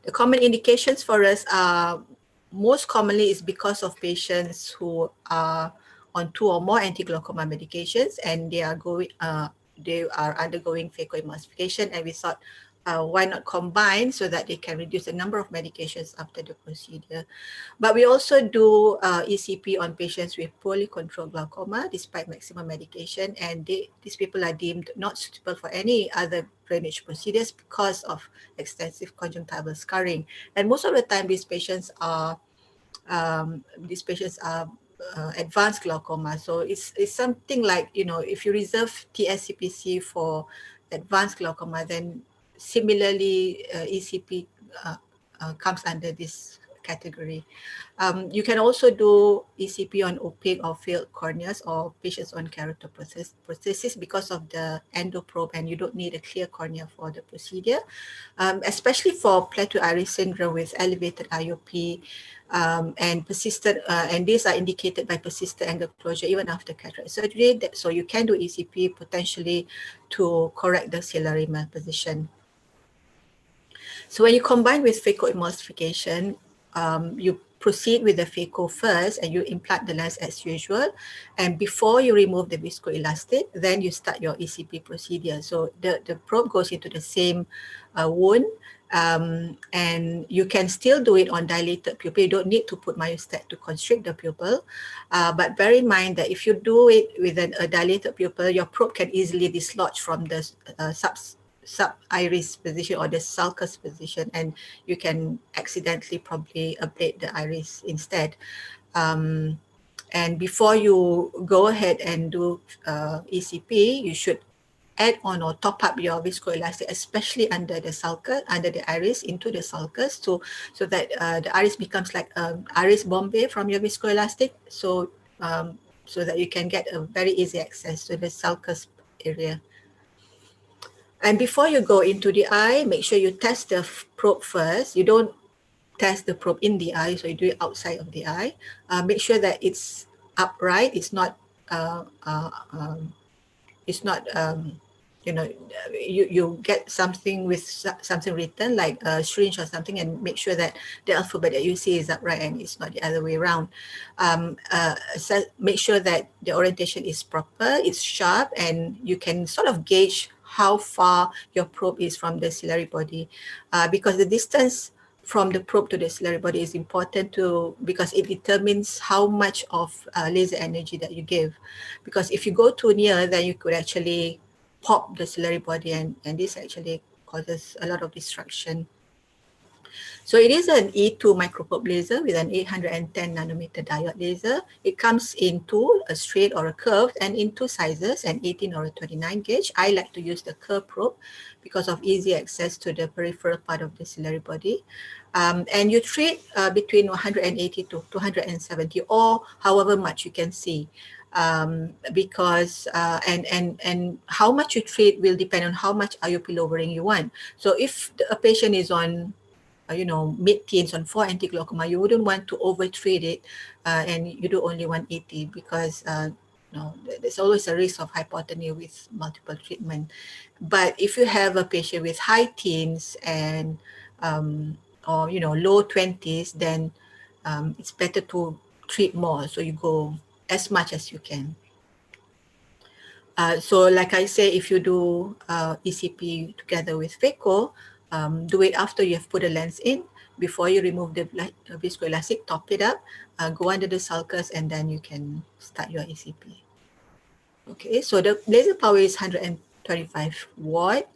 The common indications for us are most commonly is because of patients who are on 2 or more anti-glaucoma medications and they are undergoing phacoemulsification, and we thought why not combine so that they can reduce the number of medications after the procedure. But we also do ECP on patients with poorly controlled glaucoma despite maximum medication, and these people are deemed not suitable for any other drainage procedures because of extensive conjunctival scarring. And most of the time these patients are advanced glaucoma. So it's something like, you know, if you reserve TSCPC for advanced glaucoma, then similarly ECP comes under this category. You can also do ECP on opaque or failed corneas or patients on keratoprosthesis because of the endoprobe, and you don't need a clear cornea for the procedure, especially for plateau iris syndrome with elevated IOP and persistent, and these are indicated by persistent angle closure even after cataract surgery. So you can do ECP potentially to correct the ciliary malposition. So when you combine with phacoemulsification, you proceed with the phaco first and you implant the lens as usual. And before you remove the viscoelastic, then you start your ECP procedure. So the probe goes into the same wound, and you can still do it on dilated pupil. You don't need to put myostat to constrict the pupil. But bear in mind that if you do it with a dilated pupil, your probe can easily dislodge from the sub-iris position or the sulcus position, and you can accidentally probably ablate the iris instead. And before you go ahead and do ECP, you should add on or top up your viscoelastic, especially under the sulcus, under the iris, into the sulcus, so that the iris becomes like iris bombay from your viscoelastic, so that you can get a very easy access to the sulcus area. And before you go into the eye, make sure you test the probe first. You don't test the probe in the eye, so you do it outside of the eye. Make sure that it's upright. It's not, you know, you get something with something written like a syringe or something, and make sure that the alphabet that you see is upright and it's not the other way around. So make sure that the orientation is proper, it's sharp, and you can sort of gauge how far your probe is from the ciliary body, because the distance from the probe to the ciliary body is important because it determines how much of laser energy that you give. Because if you go too near, then you could actually pop the ciliary body, and this actually causes a lot of destruction. So it is an E2 microprobe laser with an 810 nanometer diode laser. It comes in two, a straight or a curved, and in two sizes, an 18 or a 29 gauge. I like to use the curved probe because of easy access to the peripheral part of the ciliary body. And you treat between 180 to 270 or however much you can see. Because and how much you treat will depend on how much IOP lowering you want. So if a patient is on mid-teens on 4 anti-glaucoma, you wouldn't want to over-treat it and you do only 180 because there's always a risk of hypotony with multiple treatment. But if you have a patient with high teens and or low 20s, then it's better to treat more. So you go as much as you can. So like I say, if you do ECP together with phaco, do it after you have put a lens in, before you remove the viscoelastic, top it up, go under the sulcus, and then you can start your ECP. Okay, so the laser power is 125 watt.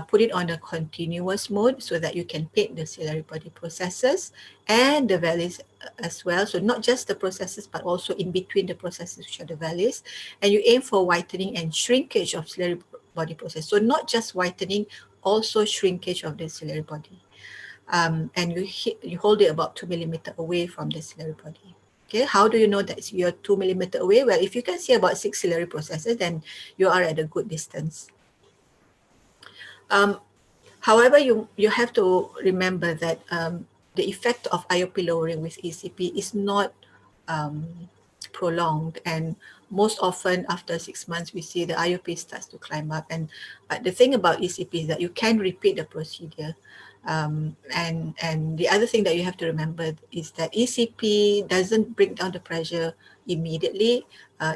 Put it on a continuous mode so that you can paint the ciliary body processes and the valleys as well. So not just the processes, but also in between the processes, which are the valleys. And you aim for whitening and shrinkage of ciliary body process. So not just whitening, also shrinkage of the ciliary body. And you hold it about 2 millimeter away from the ciliary body. Okay, how do you know that you're 2 millimeter away? Well, if you can see about 6 ciliary processes, then you are at a good distance. However, you have to remember that the effect of IOP lowering with ECP is not prolonged, and most often after 6 months we see the IOP starts to climb up. But the thing about ECP is that you can repeat the procedure. And the other thing that you have to remember is that ECP doesn't bring down the pressure immediately.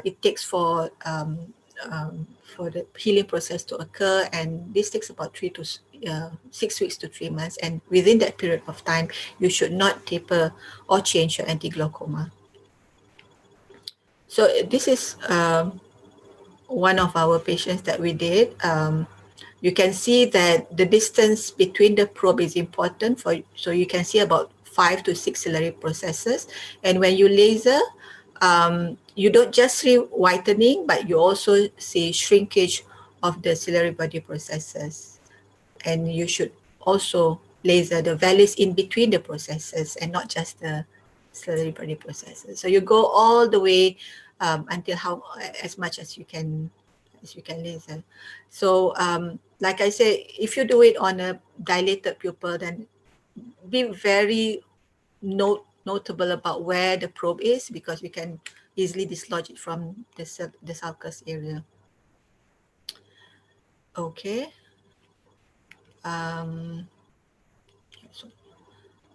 It takes for the healing process to occur, and this takes about 6 weeks to 3 months, and within that period of time you should not taper or change your anti-glaucoma. So this is one of our patients that we did. You can see that the distance between the probe is important so you can see about 5 to 6 ciliary processes, and when you laser, you don't just see whitening, but you also see shrinkage of the ciliary body processes. And you should also laser, the valleys in between the processes and not just the slurry body processes. So you go all the way until as much as you can laser. So like I say, if you do it on a dilated pupil, then be very notable about where the probe is, because we can easily dislodge it from the sulcus area. Okay.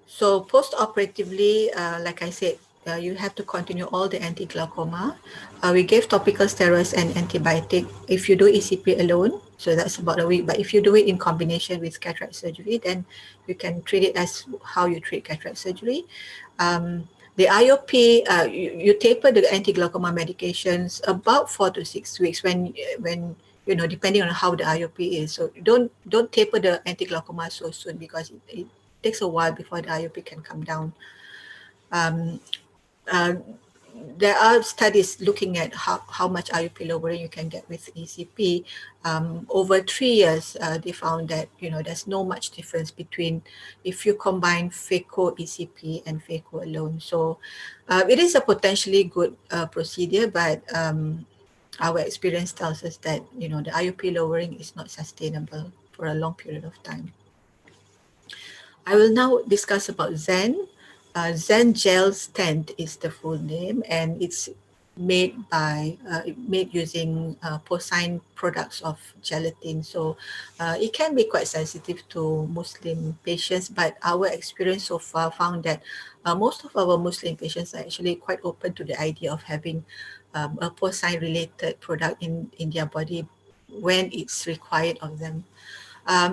So post-operatively, like I said, you have to continue all the anti-glaucoma. We gave topical steroids and antibiotic if you do ECP alone, so that's about a week. But if you do it in combination with cataract surgery, then you can treat it as how you treat cataract surgery. The IOP, you taper the anti-glaucoma medications about 4 to 6 weeks when you know, depending on how the IOP is. So don't taper the anti-glaucoma so soon, because it takes a while before the IOP can come down. There are studies looking at how much IOP lowering you can get with ECP. Over 3 years, they found that, you know, there's no much difference between if you combine phaco ECP and phaco alone. So it is a potentially good procedure, but our experience tells us that, you know, the IOP lowering is not sustainable for a long period of time. I will now discuss about Zen. Zen Gel Stent is the full name, and it's made using porcine products of gelatin. So it can be quite sensitive to Muslim patients, but our experience so far found that most of our Muslim patients are actually quite open to the idea of having a porcine related product in their body when it's required of them.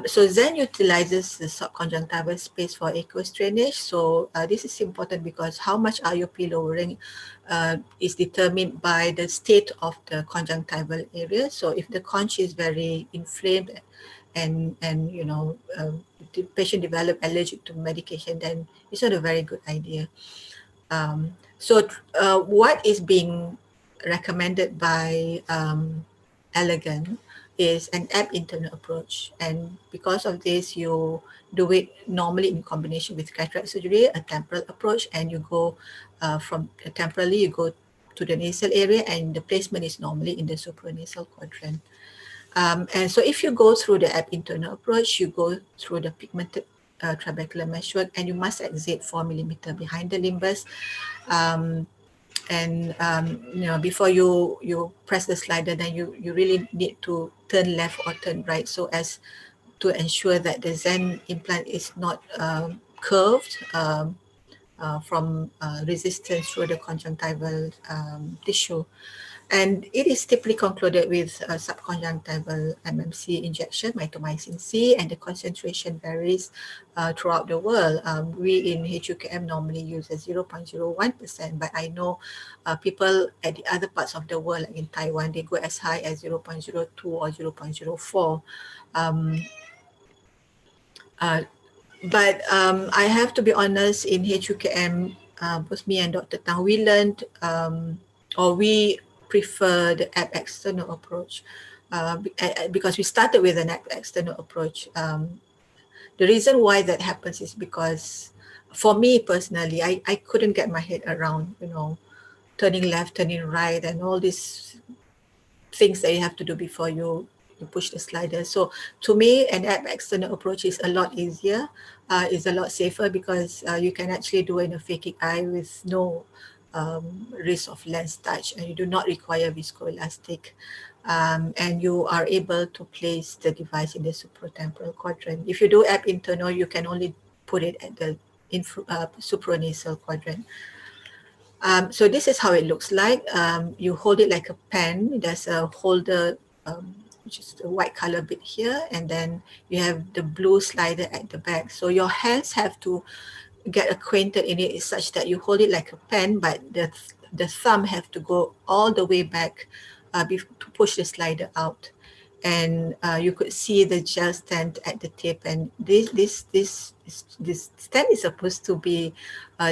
So Zen utilizes the subconjunctival space for aqueous drainage. So this is important because how much IOP lowering is determined by the state of the conjunctival area. So if the conch is very inflamed and you know, the patient develop allergic to medication, then it's not a very good idea. So what is being recommended by Elegant is an ab internal approach, and because of this you do it normally in combination with cataract surgery, a temporal approach, and you go from temporally you go to the nasal area, and the placement is normally in the supranasal quadrant. And so if you go through the ab internal approach, you go through the pigmented trabecular meshwork, and you must exit 4 millimeter behind the limbus. And you know, before you press the slider, then you really need to turn left or turn right, so as to ensure that the Zen implant is not curved from resistance through the conjunctival tissue. And it is typically concluded with a subconjunctival MMC injection, mitomycin C, and the concentration varies throughout the world. We in HUKM normally use a 0.01%, but I know people at the other parts of the world, like in Taiwan, they go as high as 0.02 or 0.04. But I have to be honest, in HUKM, both me and Dr. Tang, we learned or we prefer the ab external approach because we started with an ab external approach. The reason why that happens is because for me personally, I couldn't get my head around, you know, turning left, turning right, and all these things that you have to do before you push the slider. So to me, an ab external approach is a lot easier, is a lot safer, because you can actually do it in a phakic eye with no risk of lens touch, and you do not require viscoelastic, and you are able to place the device in the supratemporal quadrant. If you do ab internal, you can only put it at the supranasal quadrant. So this is how it looks like. You hold it like a pen. There's a holder, which is the white color bit here, and then you have the blue slider at the back. So your hands have to get acquainted in it such that you hold it like a pen, but the thumb have to go all the way back to push the slider out. And you could see the gel stent at the tip, and this stent is supposed to be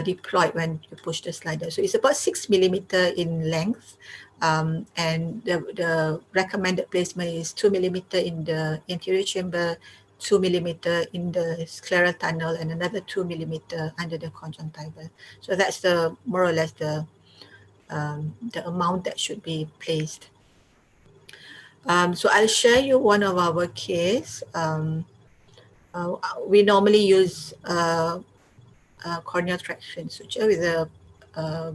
deployed when you push the slider. So it's about 6 millimeter in length, and the recommended placement is 2 millimeter in the anterior chamber, 2 millimeter in the scleral tunnel and another 2 millimeter under the conjunctiva. So that's the more or less the amount that should be placed. So I'll share you one of our case. We normally use corneal traction suture with a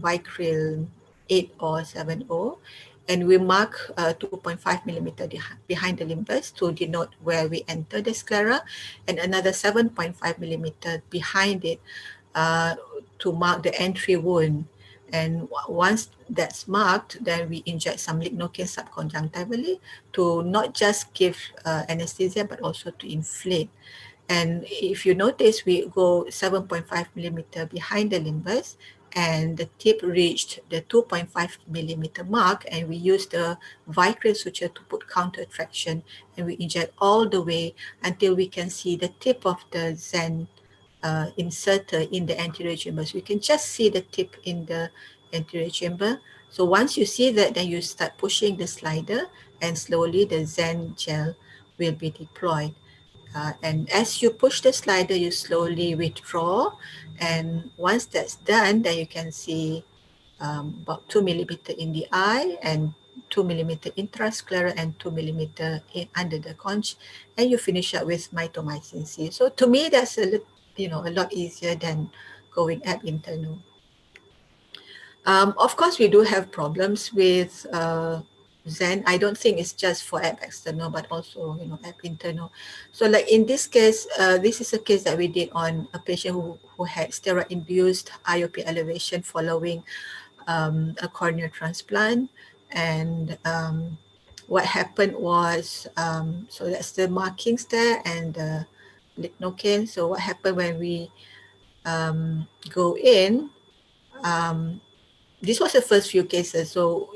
Vicryl 8 or 7O, and we mark 2.5 millimeter behind the limbus to denote where we enter the sclera, and another 7.5 millimeter behind it to mark the entry wound. And once that's marked, then we inject some lignocaine subconjunctivally to not just give anesthesia, but also to inflate. And if you notice, we go 7.5 millimeter behind the limbus, and the tip reached the 2.5 millimeter mark, and we use the Vicryl suture to put counter traction, and we inject all the way until we can see the tip of the Zen inserter in the anterior chamber. So you can just see the tip in the anterior chamber. So once you see that, then you start pushing the slider, and slowly the Zen gel will be deployed. And as you push the slider, you slowly withdraw. And once that's done, then you can see about 2 millimeter in the eye and 2 millimeter intrascleral and 2 millimeter under the conch, and you finish up with mitomycin C. So to me, that's a lot easier than going ab internal. Of course, we do have problems with Zen. I don't think it's just for ab external, but also ab internal. So like in this case, this is a case that we did on a patient who had steroid-induced IOP elevation following a corneal transplant. And what happened was, so that's the markings there and the lignocaine. So what happened when we go in, this was the first few cases. So,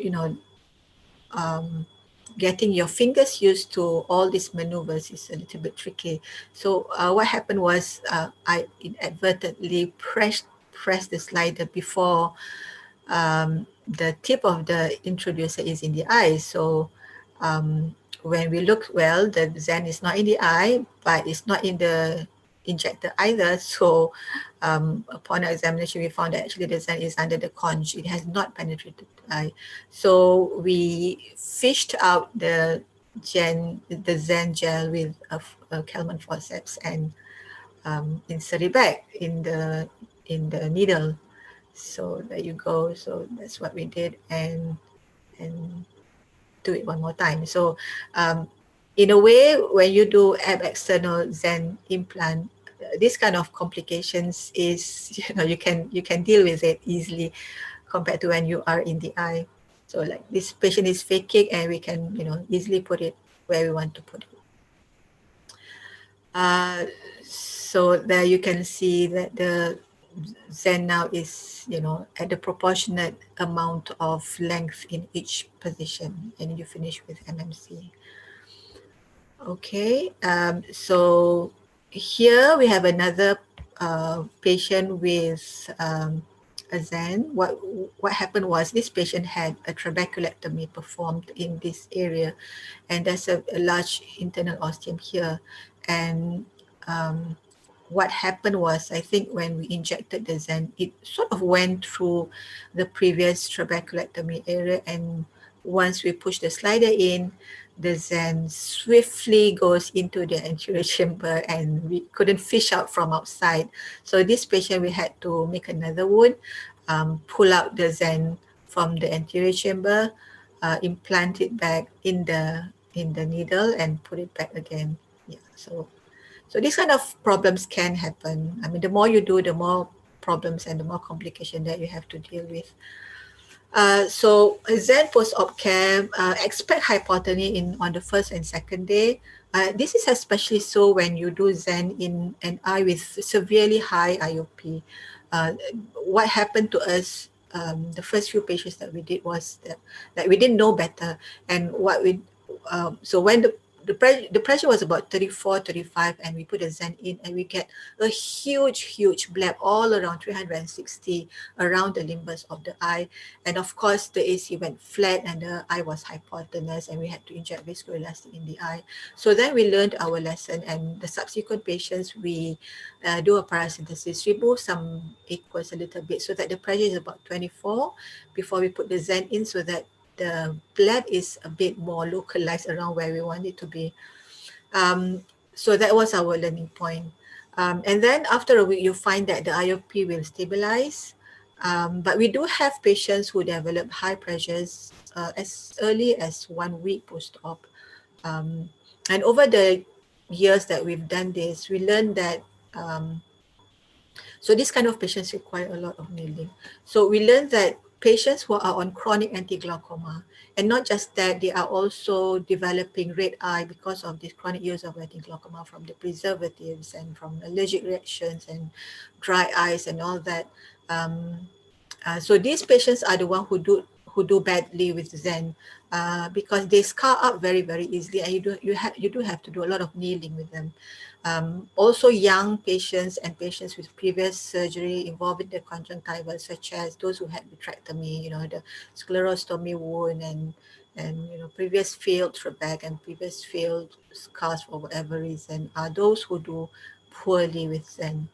getting your fingers used to all these maneuvers is a little bit tricky. So what happened was I inadvertently pressed the slider before the tip of the introducer is in the eye. So when we look well, the Zen is not in the eye, but it's not in the injector either. So upon our examination, we found that actually the Zen is under the conch. It has not penetrated the eye. So we fished out the Zen gel with a Kelman forceps and insert it back in the needle. So there you go. So that's what we did, and do it one more time. So in a way, when you do ab external Zen implant, this kind of complications is, you can deal with it easily compared to when you are in the eye. So like this patient is phakic, and we can easily put it where we want to put it. So there you can see that the Zen now is, at the proportionate amount of length in each position, and you finish with MMC. Okay, so here we have another patient with a Zen. What happened was this patient had a trabeculectomy performed in this area, and there's a large internal ostium here. And what happened was, I think when we injected the Zen, it sort of went through the previous trabeculectomy area, and once we push the slider in, the Zen swiftly goes into the anterior chamber, and we couldn't fish out from outside. So this patient, we had to make another wound, pull out the Zen from the anterior chamber, implant it back in the needle, and put it back again. Yeah, so these kind of problems can happen. I mean, the more you do, the more problems and the more complication that you have to deal with. So Zen post-op care, expect hypotony on the first and second day. This is especially so when you do Zen in an eye with severely high IOP. What happened to us, the first few patients that we did was that we didn't know better. And so when the pressure was about 34, 35, and we put a Zen in, and we get a huge bleb all around 360 around the limbus of the eye. And of course, the AC went flat and the eye was hypotenuse, and we had to inject viscoelastic in the eye. So then we learned our lesson, and the subsequent patients, we do a paracentesis, remove some aqueous a little bit so that the pressure is about 24 before we put the Zen in, so that the bleb is a bit more localized around where we want it to be. So that was our learning point. And then after a week, you find that the IOP will stabilize. But we do have patients who develop high pressures as early as 1 week post-op. And over the years that we've done this, we learned that so this kind of patients require a lot of needling. So we learned that patients who are on chronic anti-glaucoma, and not just that, they are also developing red eye because of this chronic use of anti-glaucoma from the preservatives and from allergic reactions and dry eyes and all that. So these patients are the ones who do badly with Zen because they scar up very easily, and you do have to do a lot of needling with them. Also young patients and patients with previous surgery involving the conjunctiva, such as those who had vitrectomy, the sclerostomy wound and previous failed Trebek and previous failed scars for whatever reason, are those who do poorly with Zen.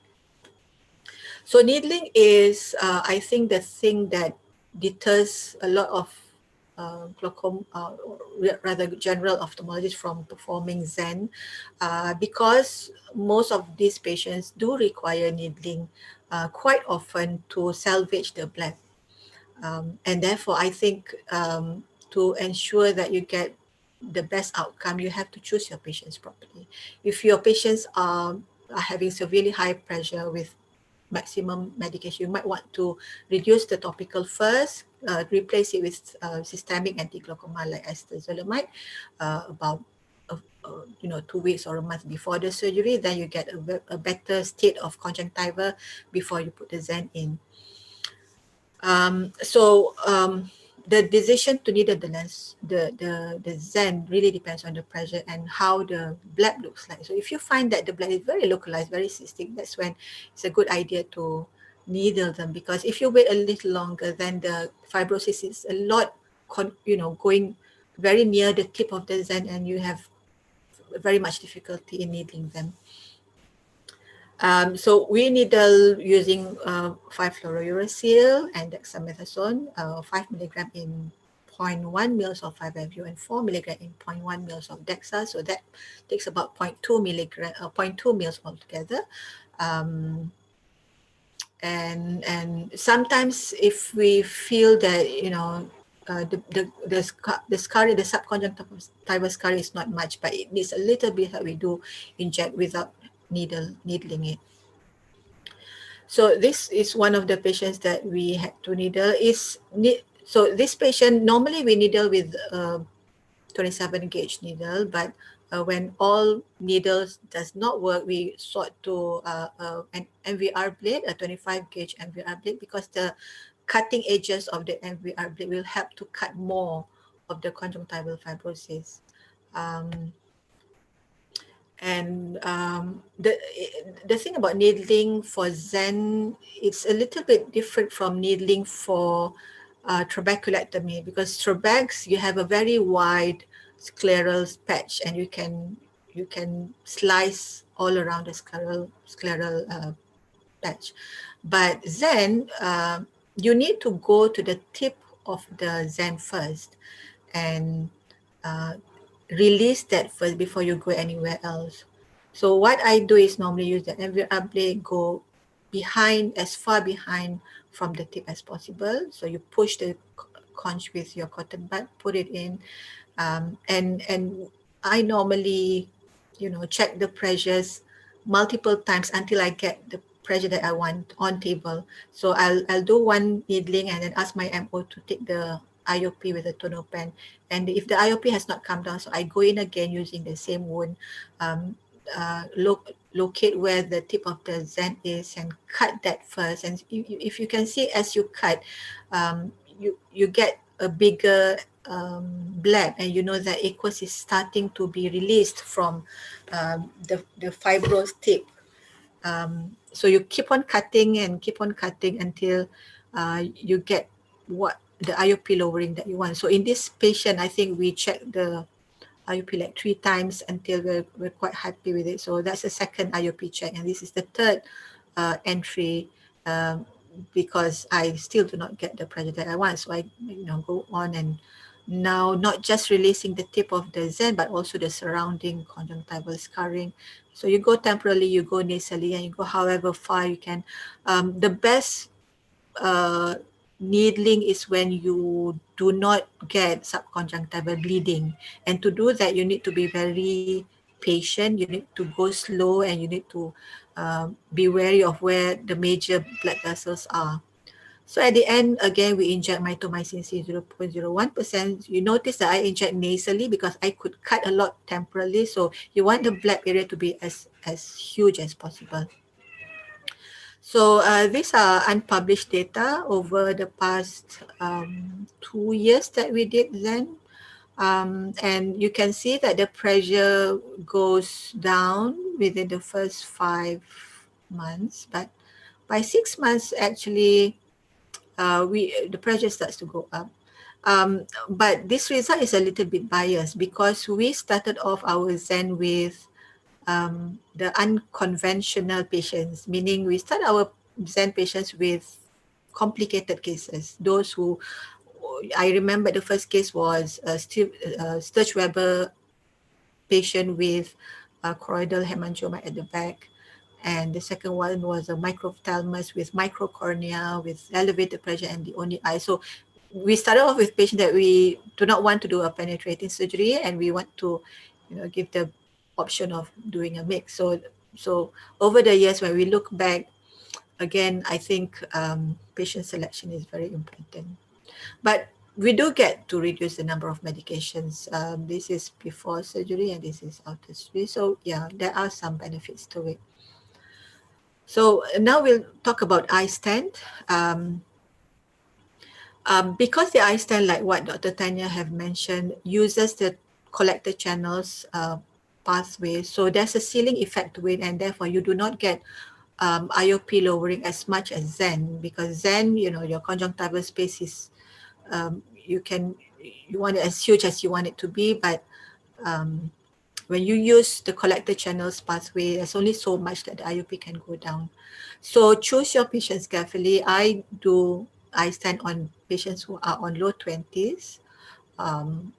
So needling is, I think, the thing that deters a lot of glaucoma, rather general ophthalmologists from performing Zen, because most of these patients do require needling quite often to salvage the bleb. And therefore, I think to ensure that you get the best outcome, you have to choose your patients properly. If your patients are having severely high pressure with maximum medication, you might want to reduce the topical first, replace it with systemic anti-glaucoma like acetazolamide about 2 weeks or a month before the surgery. Then you get a better state of conjunctiva before you put the Zen in. The decision to needle the Zen really depends on the pressure and how the bleb looks like. So if you find that the bleb is very localized, very cystic, that's when it's a good idea to needle them, because if you wait a little longer, then the fibrosis is a lot, going very near the tip of the Zen, and you have very much difficulty in needling them. So we needle using 5-fluorouracil and dexamethasone, 5 milligram in 0.1 mils of 5-FU and 4 milligram in 0.1 mils of dexa. So that takes about 0.2 milligram, 0.2 mils altogether. And sometimes if we feel that the scarring, the subconjunctival scarring is not much, but it needs a little bit that we do inject without needling it. So this is one of the patients that we had to needle. So this patient, normally we needle with 27 gauge needle, but when all needles does not work, we sort to an MVR blade, a 25 gauge MVR blade, because the cutting edges of the MVR blade will help to cut more of the conjunctival fibrosis. The thing about needling for Zen, it's a little bit different from needling for trabeculectomy, because trabecs, you have a very wide scleral patch, and you can slice all around the scleral patch. But Zen, you need to go to the tip of the Zen first and release that first before you go anywhere else. So what I do is normally use the MVR blade, go behind, as far behind from the tip as possible. So you push the conch with your cotton bud, put it in, and I normally, check the pressures multiple times until I get the pressure that I want on table. So I'll do one needling and then ask my MO to take the IOP with a toner pen. And if the IOP has not come down, so I go in again using the same wound, locate where the tip of the Zen is and cut that first. And if you can see, as you cut, you get a bigger bleb, and you know that aqueous is starting to be released from the fibrous tip. So you keep on cutting and keep on cutting until you get what the IOP lowering that you want. So in this patient, I think we checked the IOP like 3 times until we're quite happy with it. So that's the second IOP check, and this is the third entry because I still do not get the pressure that I want. So I go on, and now not just releasing the tip of the Zen, but also the surrounding conjunctival scarring. So you go temporally, you go nasally, and you go however far you can. The best needling is when you do not get subconjunctival bleeding, and to do that you need to be very patient. You need to go slow, and you need to be wary of where the major blood vessels are. So at the end, again, we inject mitomycin C 0.01%. You notice that I inject nasally because I could cut a lot temporarily. So you want the bleb area to be as huge as possible. So these are unpublished data over the past 2 years that we did Zen. And you can see that the pressure goes down within the first 5 months, but by 6 months, actually, the pressure starts to go up. But this result is a little bit biased because we started off our Zen with the unconventional patients, meaning we start our Zen patients with complicated cases. Those who, I remember the first case was a Sturge-Weber patient with choroidal hemangioma at the back. And the second one was a microphthalmus with microcornea with elevated pressure and the only eye. So we started off with patients that we do not want to do a penetrating surgery, and we want to give the option of doing a mix. So over the years, when we look back, again, I think patient selection is very important. But we do get to reduce the number of medications. This is before surgery and this is after surgery. So yeah, there are some benefits to it. So now we'll talk about iStent. Because the iStent, like what Dr. Tanya have mentioned, uses the collector channels pathway. So there's a ceiling effect to it, and therefore you do not get IOP lowering as much as Zen, because Zen, your conjunctival space is, you want it as huge as you want it to be, but when you use the collector channels pathway, there's only so much that the IOP can go down. So choose your patients carefully. I stand on patients who are on low 20s.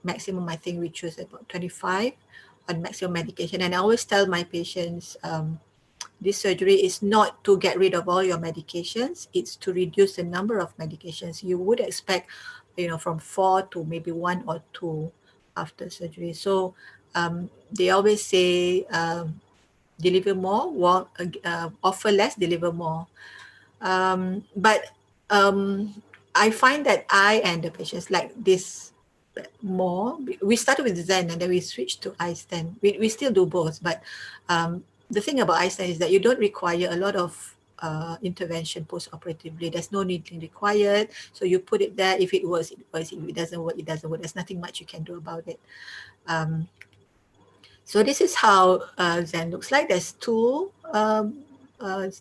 Maximum, I think we choose about 25 on maximum medication. And I always tell my patients, this surgery is not to get rid of all your medications. It's to reduce the number of medications. You would expect, from 4 to maybe 1 or 2 after surgery. So they always say, deliver more, offer less, deliver more. But I find that I and the patients like this more. We started with Zen and then we switched to iStent. We still do both, but the thing about iStent is that you don't require a lot of intervention post-operatively. There's no needling required. So you put it there. If it works, it works. If it doesn't work, it doesn't work. There's nothing much you can do about it. So this is how Zen looks like. There's 2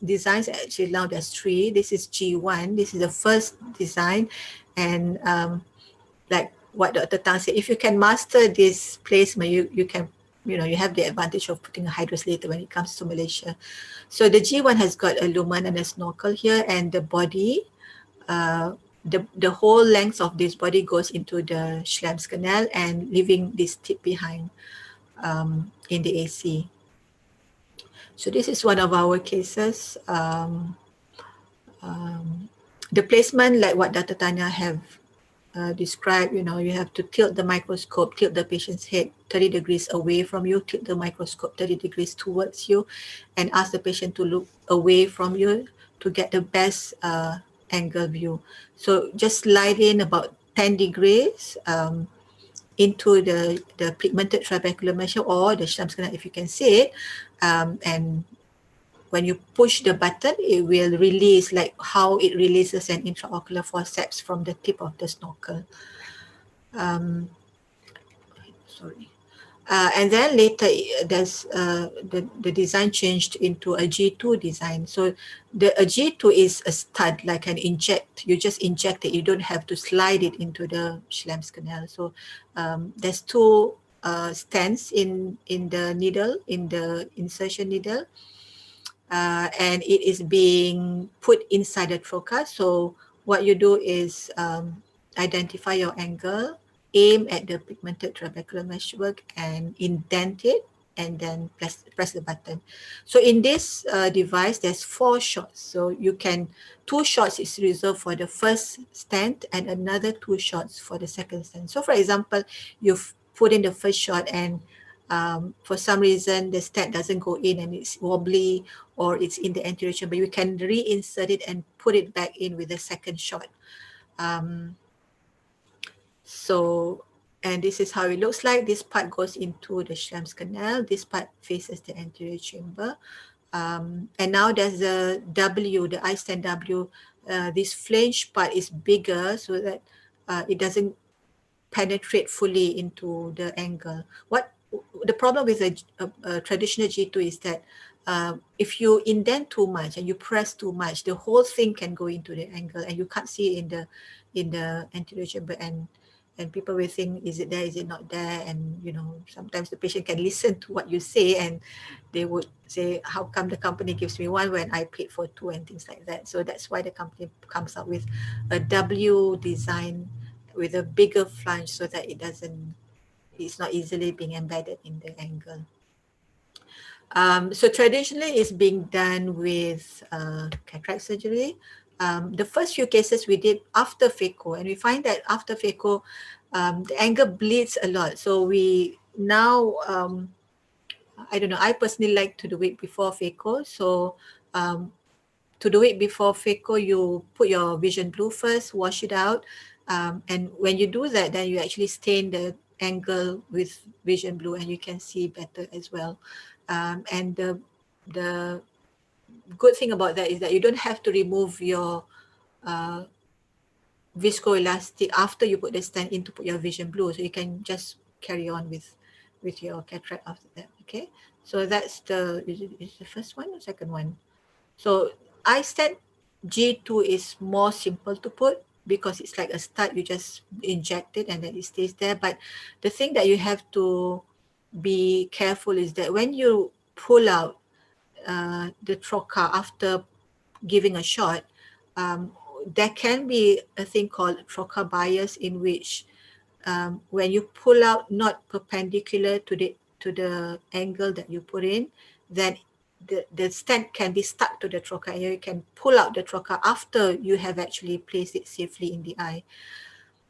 designs. Actually now there's 3. This is G1. This is the first design, and like what Dr. Tang said, if you can master this placement, you can, you have the advantage of putting a Hydrus later when it comes to Malaysia. So the G1 has got a lumen and a snorkel here, and the body, the whole length of this body goes into the Schlemm's canal and leaving this tip behind in the AC. So this is one of our cases. The placement, like what Dr. Tanya have described, you have to tilt the microscope, tilt the patient's head 30 degrees away from you, tilt the microscope 30 degrees towards you, and ask the patient to look away from you to get the best angle view. So just slide in about 10 degrees into the pigmented trabecular measure or the Schlemm's canal, if you can see it, and when you push the button, it will release, like how it releases an intraocular forceps from the tip of the snorkel. Sorry. And then later there's the design changed into a G2 design. So a G2 is a stud, like an inject. You just inject it. You don't have to slide it into the Schlemm's canal. So there's two stents in the needle, in the insertion needle. And it is being put inside the trocar. So what you do is identify your angle, aim at the pigmented trabecular meshwork and indent it, and then press the button. So in this device, there's 4 shots. So you can, 2 shots is reserved for the first stent and another 2 shots for the second stent. So for example, you've put in the first shot and for some reason the stent doesn't go in and it's wobbly, or it's in the anterior chamber, you can reinsert it and put it back in with the second shot. And this is how it looks like. This part goes into the Schlemm's canal. This part faces the anterior chamber. And now there's the W, the iStent W. This flange part is bigger so that it doesn't penetrate fully into the angle. What the problem with a traditional G2 is that if you indent too much and you press too much, the whole thing can go into the angle and you can't see it in the anterior chamber, and people will think, is it there, is it not there? And you know, sometimes the patient can listen to what you say and they would say, how come the company gives me one when I paid for 2, and things like that. So that's why the company comes up with a W design with a bigger flange so that it's not easily being embedded in the angle. So traditionally it's being done with cataract surgery. The first few cases we did after phaco, and we find that after phaco, the angle bleeds a lot. So we now, I don't know, I personally like to do it before phaco. So to do it before phaco, you put your vision blue first, wash it out. And when you do that, then you actually stain the angle with vision blue and you can see better as well. And the good thing about that is that you don't have to remove your viscoelastic after you put the stent in to put your vision blue. So you can just carry on with your cataract after that. Okay, so that's is the first one or second one? So iStent G2 is more simple to put because it's like a stud. You just inject it and then it stays there. But the thing that you have to be careful is that when you pull out the trocar after giving a shot, there can be a thing called trocar bias, in which when you pull out not perpendicular to the angle that you put in, then the stent can be stuck to the trocar and you can pull out the trocar after you have actually placed it safely in the eye.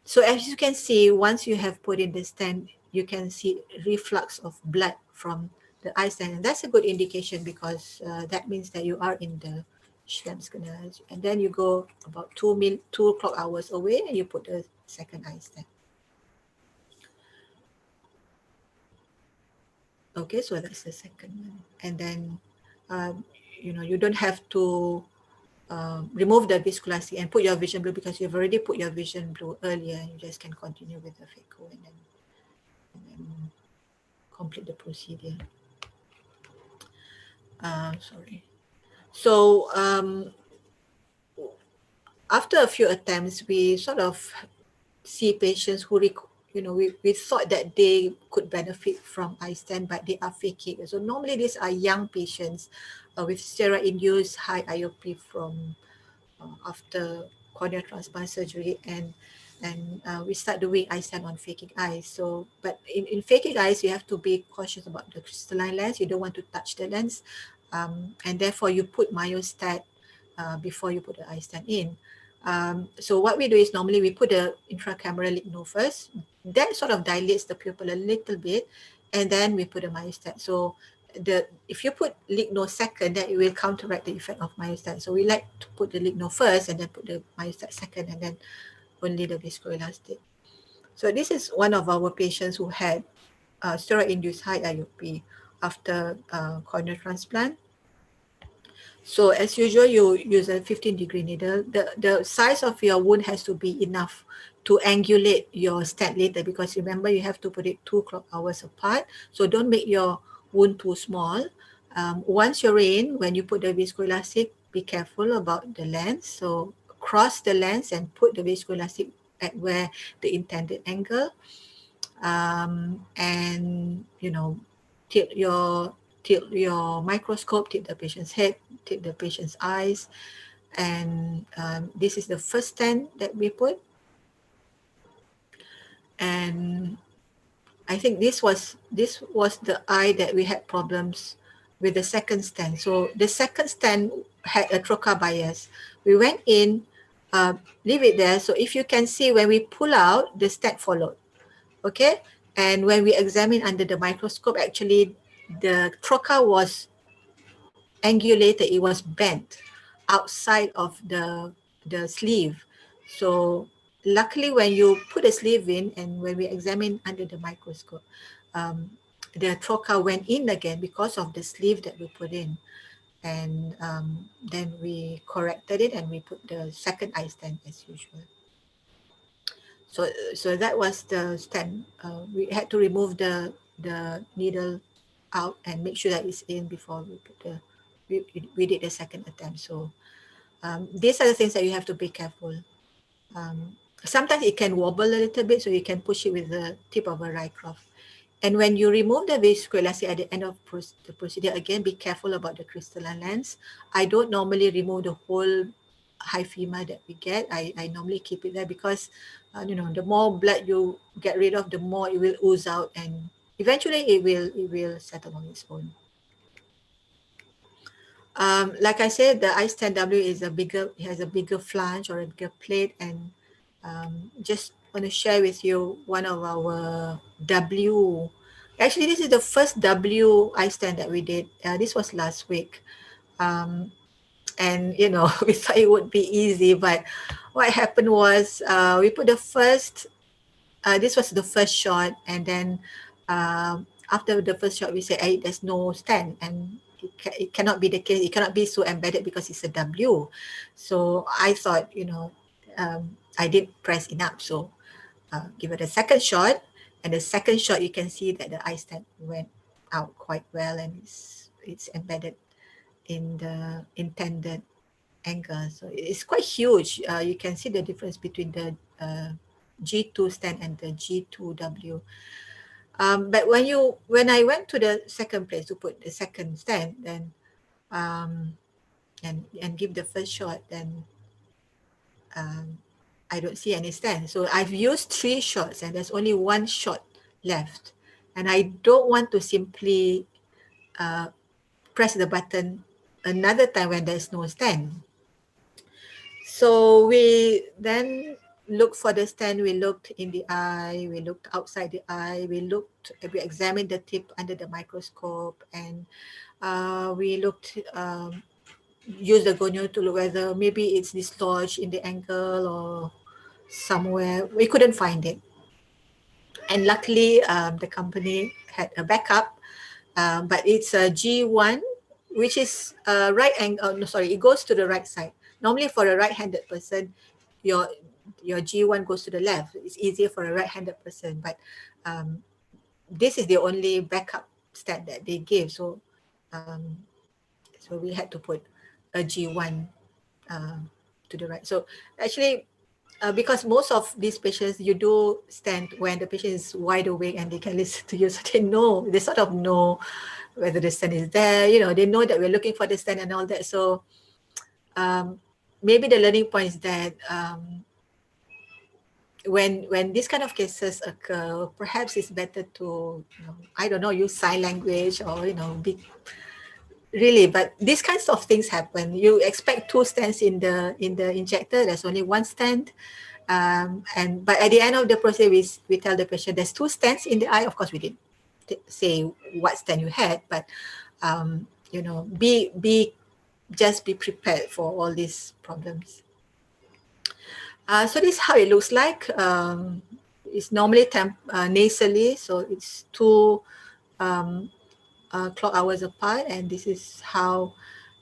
So as you can see, once you have put in the stent, you can see reflux of blood from the iStent, and that's a good indication because that means that you are in the Schlemm's canal. And then you go about 2 clock hours away and you put the second iStent. Okay, so that's the second one. And then, you know, you don't have to remove the viscoelastic and put your vision blue because you've already put your vision blue earlier. You just can continue with the phaco and then complete the procedure. Sorry. So after a few attempts, we sort of see patients who, you know, we thought that they could benefit from iStent, but they are faking. So normally these are young patients with steroid-induced high IOP from after corneal transplant surgery, and we start doing iStent on faking eyes. So, but in faking eyes, you have to be cautious about the crystalline lens. You don't want to touch the lens, and therefore you put myostat before you put the iStent in. So what we do is normally we put the intracameral ligno first. That sort of dilates the pupil a little bit, and then we put the myostat. So if you put ligno second, then it will counteract the effect of myostat. So we like to put the ligno first and then put the myostat second, and then only the viscoelastic. So this is one of our patients who had steroid-induced high IOP after corneal transplant. So as usual, you use a 15-degree needle. The size of your wound has to be enough to angulate your stent later, because remember you have to put it 2 clock hours apart. So don't make your wound too small. Once you're in, when you put the viscoelastic, be careful about the lens. So cross the lens and put the viscoelastic at where the intended angle. And you know, tilt your microscope, tilt the patient's head, tilt the patient's eyes. And this is the first stent that we put. And I think this was the eye that we had problems with the second stent. So the second stent had a trocar bias. We went in, leave it there. So if you can see, when we pull out, the stent followed. Okay, and when we examine under the microscope, actually the trocar was angulated. It was bent outside of the sleeve. So luckily, when you put a sleeve in and when we examine under the microscope, the trocar went in again because of the sleeve that we put in. And then we corrected it and we put the second iStent as usual. So that was the stent. We had to remove the needle out and make sure that it's in before we put the we did the second attempt. So these are the things that you have to be careful. Sometimes it can wobble a little bit, so you can push it with the tip of a Rycroft. And when you remove the viscoelastic at the end of the procedure, again, be careful about the crystalline lens. I don't normally remove the whole hyphema that we get. I normally keep it there because, you know, the more blood you get rid of, the more it will ooze out, and eventually it will settle on its own. Like I said, the iStent W is has a bigger flange or a bigger plate, and just want to share with you one of our W. Actually, this is the first W iStent that we did. This was last week. And, you know, we thought it would be easy, but what happened was we put the first, this was the first shot, and then after the first shot, we said, hey, there's no stent, and it cannot be the case. It cannot be so embedded because it's a W. So I thought, you know, I didn't press enough. So give it a second shot, and the second shot, you can see that the iStent went out quite well, and it's embedded in the intended angle. So it's quite huge. You can see the difference between the G2 stent and the G2W. But when I went to the second place to put the second stent, then and give the first shot, then I don't see any stent. So I've used 3 shots and there's only 1 shot left, and I don't want to simply press the button another time when there's no stent. So we then looked for the stent. We looked in the eye, we looked outside the eye, we examined the tip under the microscope, and we looked, used the gonio to look whether maybe it's dislodged in the ankle or somewhere. We couldn't find it. And luckily, the company had a backup, but it's a G1, which is right angle. No, sorry, it goes to the right side. Normally, for a right-handed person, your G1 goes to the left. It's easier for a right-handed person, but this is the only backup stent that they give. So, so we had to put a G1 to the right. So actually, because most of these patients, you do stent when the patient is wide awake and they can listen to you, so they sort of know whether the stent is there. You know, they know that we're looking for the stent and all that. So maybe the learning point is that when these kind of cases occur, perhaps it's better to, you know, I don't know, use sign language or, you know, be really. But these kinds of things happen. You expect 2 stents in the injector. There's only 1 stent. But at the end of the process, we tell the patient there's 2 stents in the eye. Of course, we didn't say what stent you had, but you know, just be prepared for all these problems. So this is how it looks like. It's normally nasally, so it's 2 clock hours apart, and this is how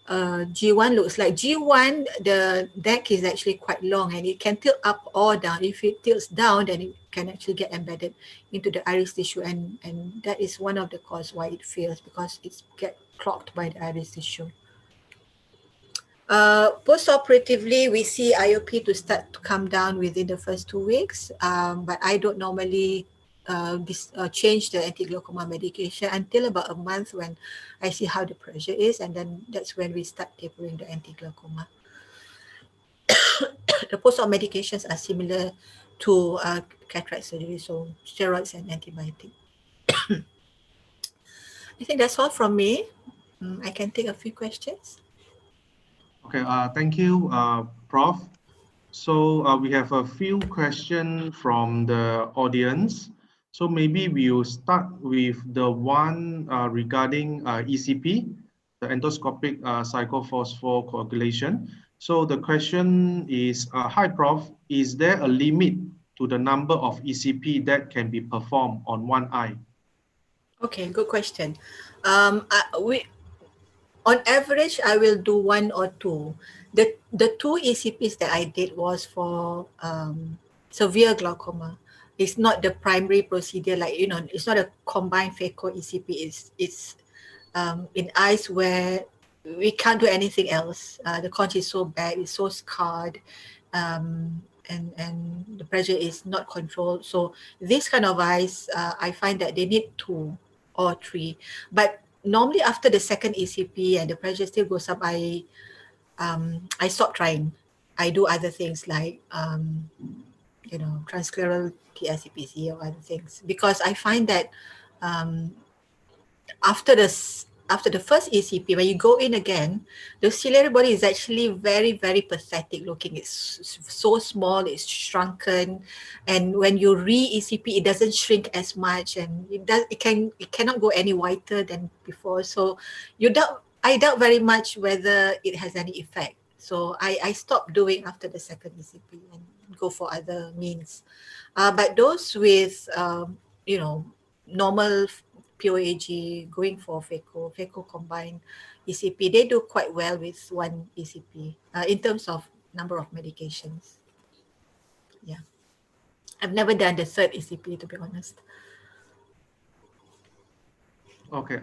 G1 looks like. G1, the deck is actually quite long and it can tilt up or down. If it tilts down, then it can actually get embedded into the iris tissue, and that is one of the cause why it fails, because it's get clogged by the iris tissue. Post-operatively, we see IOP to start to come down within the first 2 weeks, but I don't normally change the anti-glaucoma medication until about a month, when I see how the pressure is, and then that's when we start tapering the anti-glaucoma. The post-op medications are similar to cataract surgery, so steroids and antibiotic. I think that's all from me. I can take a few questions. Okay, thank you, Prof. So we have a few questions from the audience. So maybe we'll start with the one regarding ECP, the endoscopic cyclophosphorylcoagulation. So the question is, hi Prof, is there a limit to the number of ECP that can be performed on one eye? Okay, good question. On average, I will do 1 or 2. The 2 ECPs that I did was for severe glaucoma. It's not the primary procedure, like, you know, it's not a combined phaco ECP. It's in eyes where we can't do anything else. The conch is so bad, it's so scarred, and the pressure is not controlled. So this kind of eyes, I find that they need 2 or 3. But normally after the second ECP and the pressure still goes up, I stop trying. I do other things like you know, transcleral TSCPC or other things, because I find that after the first ECP, when you go in again, the ciliary body is actually very, very pathetic looking. It's so small, it's shrunken, and when you re-ECP, it doesn't shrink as much, and it cannot go any whiter than before. So I doubt very much whether it has any effect. So I stopped doing after the second ECP and go for other means. But those with you know, normal POAG, going for phaco combined ECP, they do quite well with 1 ECP in terms of number of medications. Yeah, I've never done the third ECP, to be honest. Okay,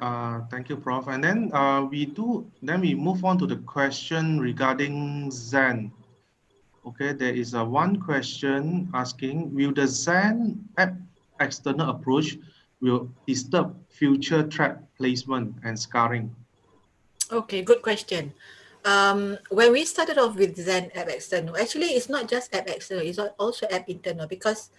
thank you, Prof. And then we move on to the question regarding Zen. Okay, there is one question asking, will the Zen external approach will disturb future trap placement and scarring? Okay, good question. When we started off with Zen app external, actually it's not just app external, it's also app internal, because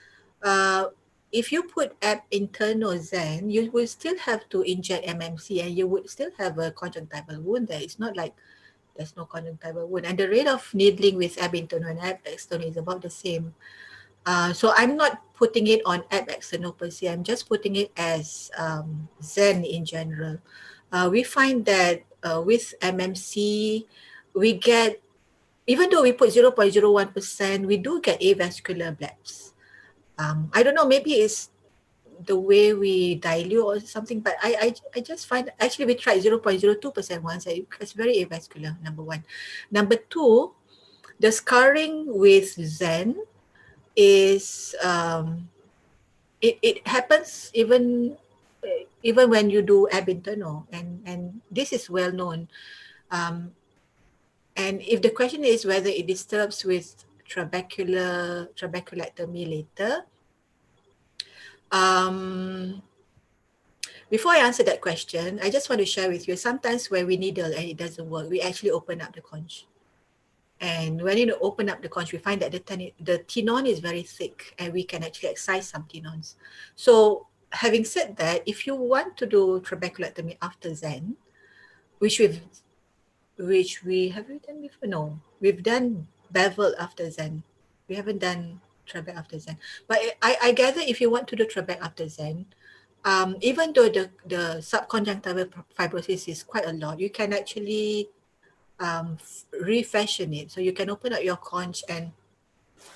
if you put app internal Zen, you will still have to inject MMC and you would still have a conjunctival wound there. It's not like there's no conjunctival wound. And the rate of needling with app internal and app external is about the same. So I'm not putting it on app external per se, I'm just putting it as Zen in general. We find that with MMC, we get, even though we put 0.01%, we do get avascular blebs. I don't know, maybe it's the way we dilute or something, but I just find, actually we tried 0.02% once, it's very avascular, number 1. Number 2, the scarring with Zen is, it happens even when you do ab internal, and this is well known. And if the question is whether it disturbs with trabeculectomy later, before I answer that question, I just want to share with you, sometimes when we needle and it doesn't work, we actually open up the conch. And when you open up the conch, we find that the tenon is very thick and we can actually excise some tenons. So having said that, if you want to do trabeculectomy after Zen, which we haven't done before, no, we've done bevel after Zen. We haven't done trabec after Zen. But I gather if you want to do trabec after Zen, even though the subconjunctival fibrosis is quite a lot, you can actually refashion it. So you can open up your conch and,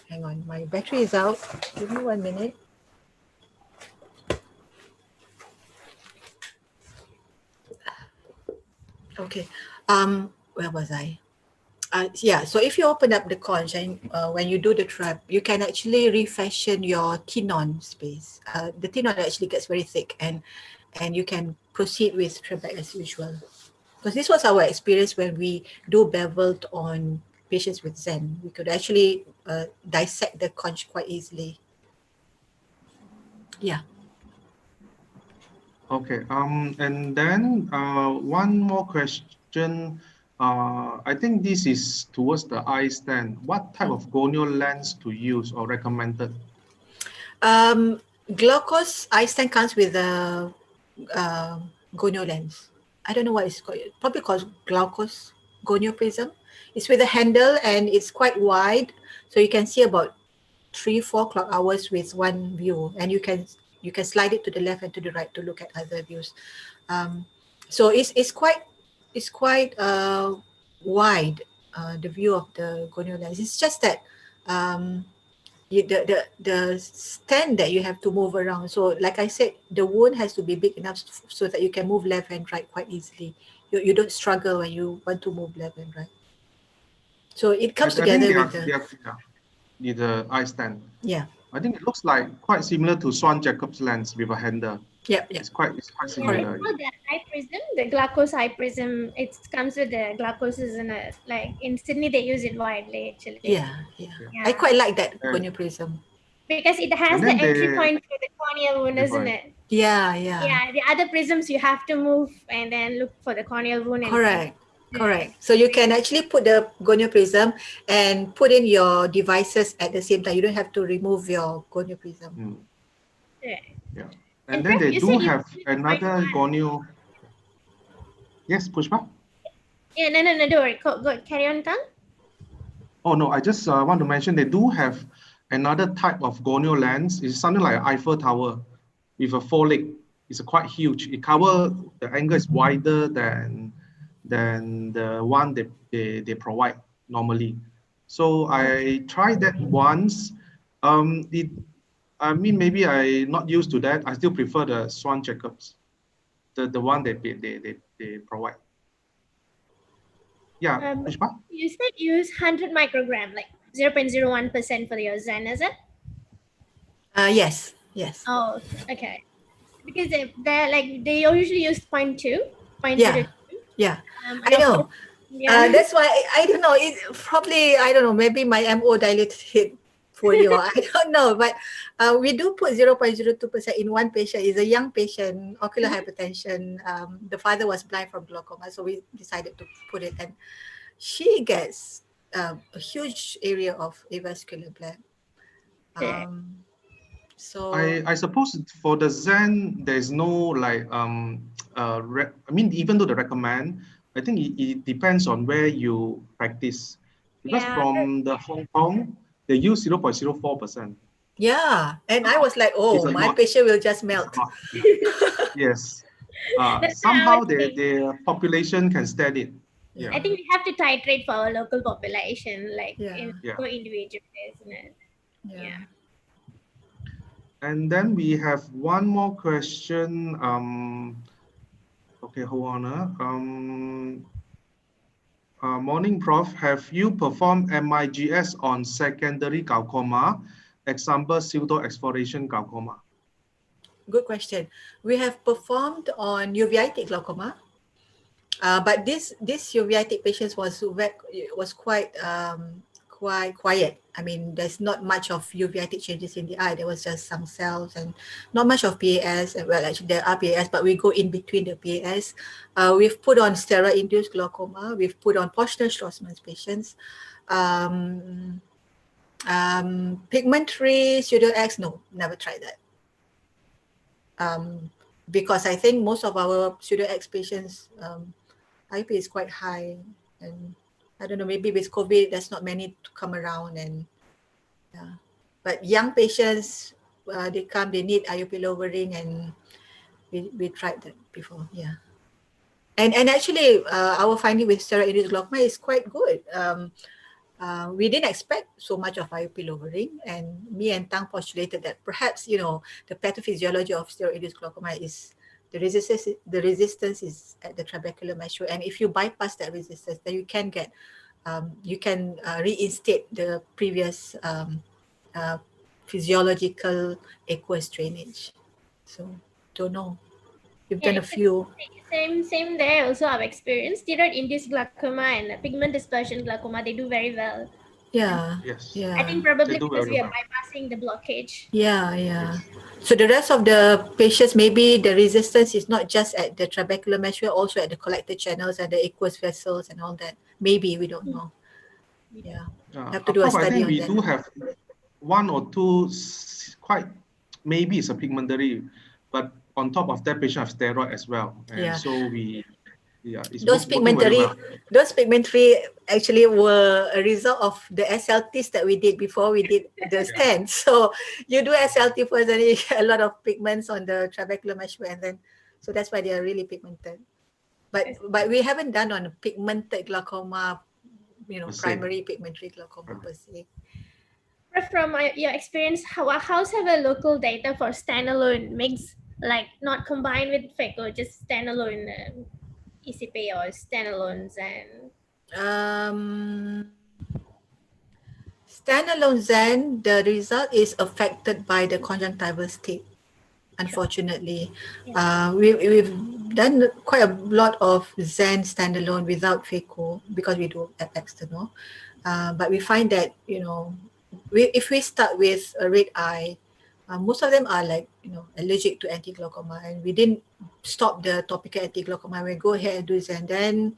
hang on, my battery is out. Give me 1 minute. Okay. where was I? Yeah, so if you open up the conch and when you do the trap, you can actually refashion your tenon space. The tenon actually gets very thick, and you can proceed with trap back as usual. Because this was our experience when we do beveled on patients with Zen. We could actually dissect the conch quite easily. Yeah. Okay. And then one more question. I think this is towards the iStent. What type of gonio lens to use or recommended? Glaucos iStent comes with a gonio lens. I don't know what it's called. Probably called Glaucos gonio prism. It's with a handle and it's quite wide, so you can see about 3-4 clock hours with one view, and you can slide it to the left and to the right to look at other views. So it's quite wide, the view of the gonio lens. It's just that the stand that you have to move around. So like I said, the wound has to be big enough so that you can move left and right quite easily. You don't struggle when you want to move left and right. So it comes together with the iStent. Yeah. I think it looks like quite similar to Swan Jacobs lens with a handle. Yep. It's quite similar. Yeah, the eye prism, the Glaucos eye prism, it comes with the Glaucos in a, like in Sydney they use it widely actually. Yeah. I quite like that gonio prism. Because it has the entry point for the corneal wound, isn't it? Yeah. Yeah, the other prisms you have to move and then look for the corneal wound. Correct. So you can actually put the gonio prism and put in your devices at the same time. You don't have to remove your gonio prism. Yeah. And then they do have another gonio. Yes, Pushpa? Yeah, no, don't worry. Go, carry on, Tang. Oh, no, I just want to mention they do have another type of gonio lens. It's something like an Eiffel Tower with a 4-leg. It's quite huge. It covers, the angle is wider than the one they provide normally. So I tried that once. I mean, maybe I'm not used to that. I still prefer the Swan Jacobs, the one they provide. Yeah, Pushpa? You said use 100 microgram, like 0.01% for your Zen, is it? Yes. Oh, okay. Because they usually use 0.2. Yeah. I know. That's why I don't know. It probably, I don't know. Maybe my MO dilated folio. I don't know. But we do put 0.02% in one patient. Is a young patient, ocular hypertension. The father was blind from glaucoma, so we decided to put it. And she gets a huge area of avascular black. So I suppose for the Zen, there's no like I mean, even though they recommend, I think it depends on where you practice. Because from the Hong Kong, they use 0.04%. Yeah, and I was like, oh, my patient will just melt. Yes. Somehow their population can stand it. Yeah. I think we have to titrate for our local population, like for individuals, isn't it? Yeah. And then we have one more question. Okay, hold on. Morning, Prof. Have you performed MIGS on secondary glaucoma, example pseudo-exploration glaucoma? Good question. We have performed on uveitic glaucoma, but this uveitic patients was quite quiet. I mean, there's not much of uveitic changes in the eye. There was just some cells and not much of PAS. Well, actually there are PAS, but we go in between the PAS. We've put on steroid-induced glaucoma. We've put on Poschner-Schlossman's patients. Pigmentary pseudo-X, no, never tried that. Because I think most of our pseudo-X patients, IOP is quite high, and I don't know, maybe with COVID, there's not many to come around, and but young patients, they come, they need IOP lowering, and we tried that before, And actually, our finding with steroid-induced glaucoma is quite good. We didn't expect so much of IOP lowering, and me and Tang postulated that perhaps, the pathophysiology of steroid-induced glaucoma is the resistance is at the trabecular mesh, and if you bypass that resistance, then you can get reinstate the previous physiological aqueous drainage. So don't know. You've done a few. Same there also. Our experience, steroid-induced glaucoma and pigment dispersion glaucoma, they do very well. Yeah. Yes. Yeah. I think probably They do because very we are well. bypassing the blockage. Yeah. Yeah. Yes. So the rest of the patients, maybe the resistance is not just at the trabecular mesh, also at the collector channels and the aqueous vessels and all that. Maybe, we don't know. Yeah. Have to do a Prof, I study think on we that. do have one or two quite, maybe it's a pigmentary, but on top of that, patient have steroid as well. And so it's those working very well. Those pigmentary actually were a result of the SLTs that we did before we did the stent. So you do SLT first, and you get a lot of pigments on the trabecular mesh, and then so that's why they are really pigmented. But we haven't done on pigmented glaucoma, primary pigmentary glaucoma per se. From your experience, how's have a local data for standalone MIGS, like not combined with phaco, just standalone ECP or standalone Zen? Standalone Zen, the result is affected by the conjunctival state, unfortunately. We've done quite a lot of Zen standalone without phaco because we do external. But we find that, if we start with a red eye, most of them are allergic to anti-glaucoma, and we didn't stop the topical anti-glaucoma. We go ahead and do Zen, then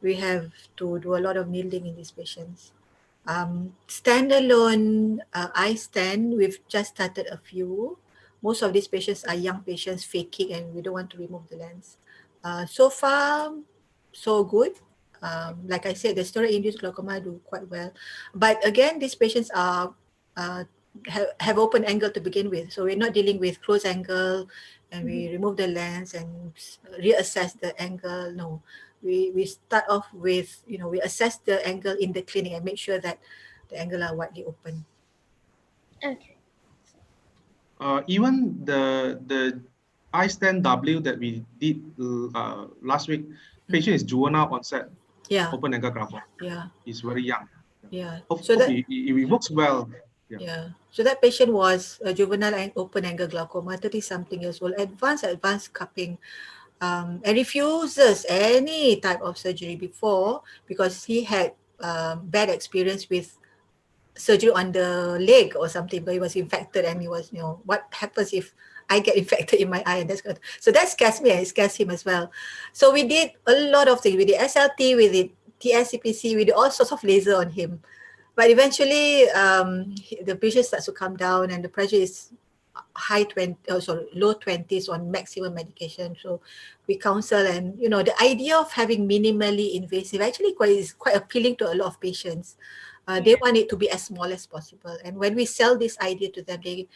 we have to do a lot of needling in these patients. Standalone iStent, we've just started a few. Most of these patients are young patients faking, and we don't want to remove the lens. So far, so good. Like I said, the steroid-induced glaucoma do quite well. But again, these patients are have open angle to begin with. So we're not dealing with close angle and we remove the lens and reassess the angle. No. We start off with, we assess the angle in the clinic and make sure that the angle are widely open. Okay. Even the iStent W that we did last week, patient is juvenile onset. Open angle glaucoma. He's very young. So that it works well. So that patient was a juvenile and open angle glaucoma, 30-something years old, advanced cupping. And refuses any type of surgery before because he had bad experience with surgery on the leg or something, but he was infected and he was, what happens if I get infected in my eye? And that's good. So that scares me and it scares him as well. So we did a lot of things. We did SLT, we did TSCPC, we did all sorts of laser on him. But eventually the pressure starts to come down and the pressure is low 20s on maximum medication. So we counsel, and the idea of having minimally invasive actually is quite appealing to a lot of patients. They want it to be as small as possible, and when we sell this idea to them, they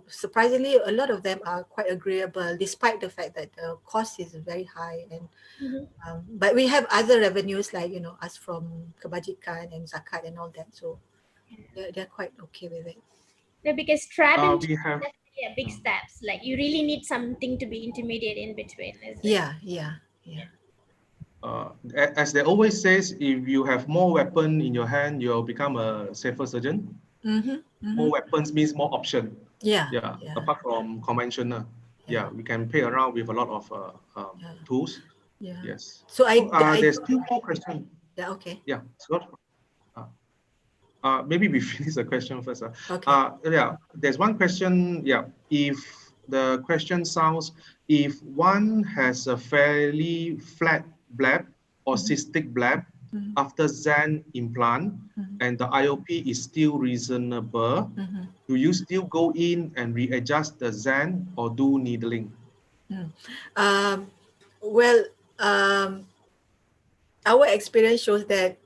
surprisingly a lot of them are quite agreeable despite the fact that the cost is very high. And but we have other revenues like us from kebajikan and zakat and all that, so they're quite okay with it. No, because trab big steps. Like you really need something to be intermediate in between. As they always says, if you have more weapon in your hand, you'll become a safer surgeon. More weapons means more option. Apart from conventional. We can play around with a lot of tools. Yes. So there's two more questions. Okay. Scott. Maybe we finish the question first. There's one question. If the question sounds, if one has a fairly flat bleb or cystic bleb after Zen implant and the IOP is still reasonable, do you still go in and readjust the Zen or do needling? Our experience shows that